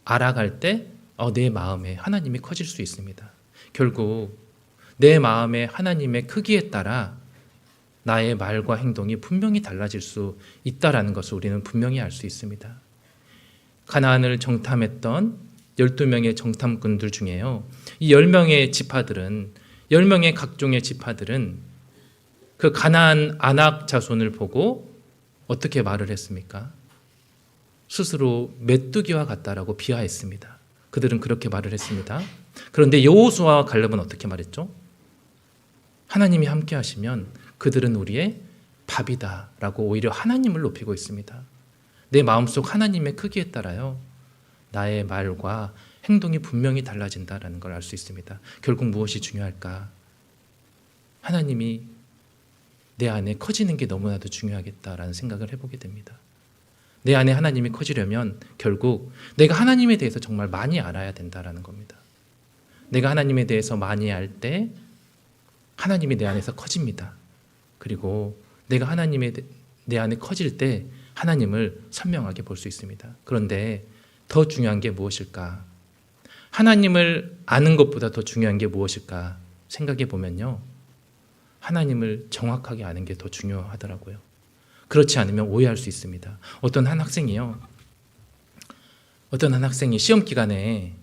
알아갈 때 내 마음에 하나님이 커질 수 있습니다. 결국 내 마음에 하나님의 크기에 따라 나의 말과 행동이 분명히 달라질 수 있다는 것을 우리는 분명히 알 수 있습니다. 가나안을 정탐했던 12명의 정탐꾼들 중에요, 이 10명의 지파들은, 10명의 각종의 지파들은 그 가나안 아낙 자손을 보고 어떻게 말을 했습니까? 스스로 메뚜기와 같다라고 비하했습니다. 그들은 그렇게 말을 했습니다. 그런데 여호수아와 갈렙은 어떻게 말했죠? 하나님이 함께 하시면 그들은 우리의 밥이다라고 오히려 하나님을 높이고 있습니다. 내 마음속 하나님의 크기에 따라요, 나의 말과 행동이 분명히 달라진다라는 걸 알 수 있습니다. 결국 무엇이 중요할까? 하나님이 내 안에 커지는 게 너무나도 중요하겠다라는 생각을 해보게 됩니다. 내 안에 하나님이 커지려면 결국 내가 하나님에 대해서 정말 많이 알아야 된다라는 겁니다. 내가 하나님에 대해서 많이 알 때 하나님이 내 안에서 커집니다. 그리고 내가 내 안에 커질 때 하나님을 선명하게 볼 수 있습니다. 그런데 더 중요한 게 무엇일까? 하나님을 아는 것보다 더 중요한 게 무엇일까? 생각해 보면요, 하나님을 정확하게 아는 게 더 중요하더라고요. 그렇지 않으면 오해할 수 있습니다. 어떤 한 학생이 시험 기간에,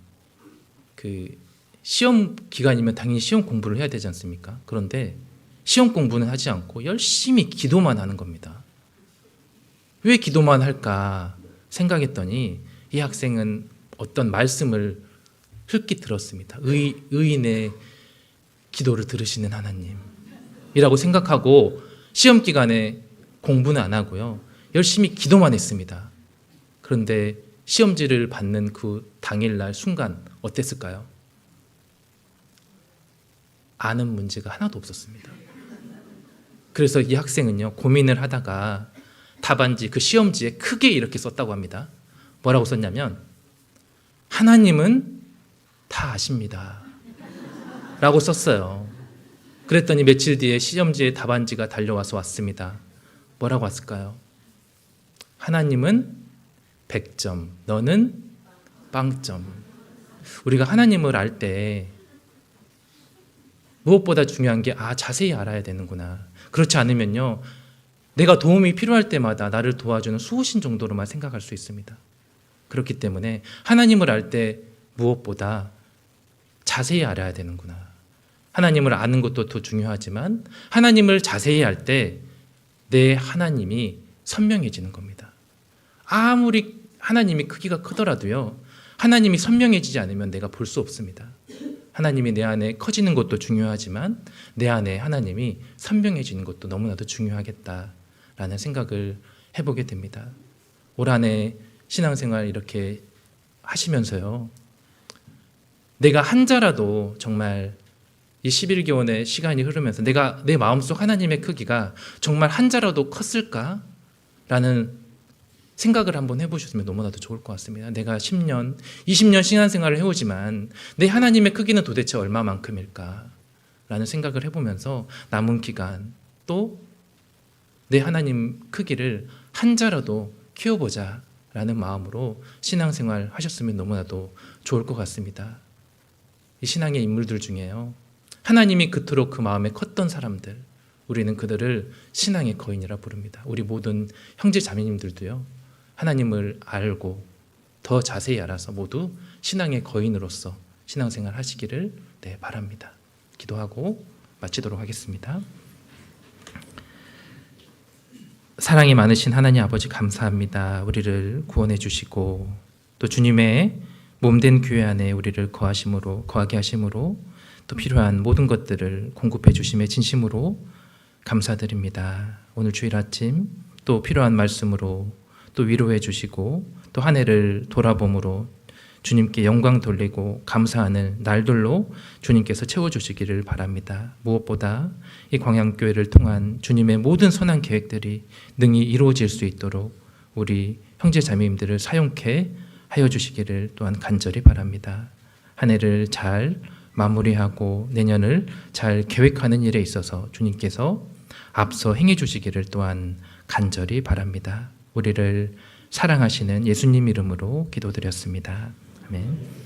시험 기간이면 당연히 시험 공부를 해야 되지 않습니까? 그런데 시험 공부는 하지 않고 열심히 기도만 하는 겁니다. 왜 기도만 할까 생각했더니 이 학생은 어떤 말씀을 흘낏 들었습니다. 의인의 기도를 들으시는 하나님이라고 생각하고 시험 기간에 공부는 안 하고요, 열심히 기도만 했습니다. 그런데 시험지를 받는 그 당일날 순간 어땠을까요? 아는 문제가 하나도 없었습니다. 그래서 이 학생은요, 고민을 하다가 답안지, 그 시험지에 크게 이렇게 썼다고 합니다. 뭐라고 썼냐면, 하나님은 다 아십니다 라고 썼어요. 그랬더니 며칠 뒤에 시험지에 답안지가 달려와서 왔습니다. 뭐라고 왔을까요? 하나님은 100점, 너는 빵점. 우리가 하나님을 알 때 무엇보다 중요한 게 자세히 알아야 되는구나. 그렇지 않으면요, 내가 도움이 필요할 때마다 나를 도와주는 수호신 정도로만 생각할 수 있습니다. 그렇기 때문에 하나님을 알 때 무엇보다 자세히 알아야 되는구나. 하나님을 아는 것도 더 중요하지만 하나님을 자세히 알 때 내 하나님이 선명해지는 겁니다. 아무리 하나님이 크기가 크더라도요, 하나님이 선명해지지 않으면 내가 볼 수 없습니다. 하나님이 내 안에 커지는 것도 중요하지만 내 안에 하나님이 선명해지는 것도 너무나도 중요하겠다라는 생각을 해보게 됩니다. 올 한 해 신앙생활 이렇게 하시면서요, 내가 한 자라도 정말 이 11개월의 시간이 흐르면서 내 마음속 하나님의 크기가 정말 한 자라도 컸을까라는 생각을 한번 해보셨으면 너무나도 좋을 것 같습니다. 내가 10년, 20년 신앙생활을 해오지만 내 하나님의 크기는 도대체 얼마만큼일까? 라는 생각을 해보면서 남은 기간 또 내 하나님 크기를 한 자라도 키워보자 라는 마음으로 신앙생활 하셨으면 너무나도 좋을 것 같습니다. 이 신앙의 인물들 중에요, 하나님이 그토록 그 마음에 컸던 사람들, 우리는 그들을 신앙의 거인이라 부릅니다. 우리 모든 형제 자매님들도요, 하나님을 알고 더 자세히 알아서 모두 신앙의 거인으로서 신앙생활 하시기를 바랍니다. 기도하고 마치도록 하겠습니다. 사랑이 많으신 하나님 아버지, 감사합니다. 우리를 구원해 주시고 또 주님의 몸된 교회 안에 우리를 거하게 하심으로 또 필요한 모든 것들을 공급해 주심에 진심으로 감사드립니다. 오늘 주일 아침 또 필요한 말씀으로 또 위로해 주시고 또 한 해를 돌아봄으로 주님께 영광 돌리고 감사하는 날들로 주님께서 채워주시기를 바랍니다. 무엇보다 이 광양교회를 통한 주님의 모든 선한 계획들이 능히 이루어질 수 있도록 우리 형제 자매님들을 사용케 하여 주시기를 또한 간절히 바랍니다. 한 해를 잘 마무리하고 내년을 잘 계획하는 일에 있어서 주님께서 앞서 행해 주시기를 또한 간절히 바랍니다. 우리를 사랑하시는 예수님 이름으로 기도드렸습니다. 아멘.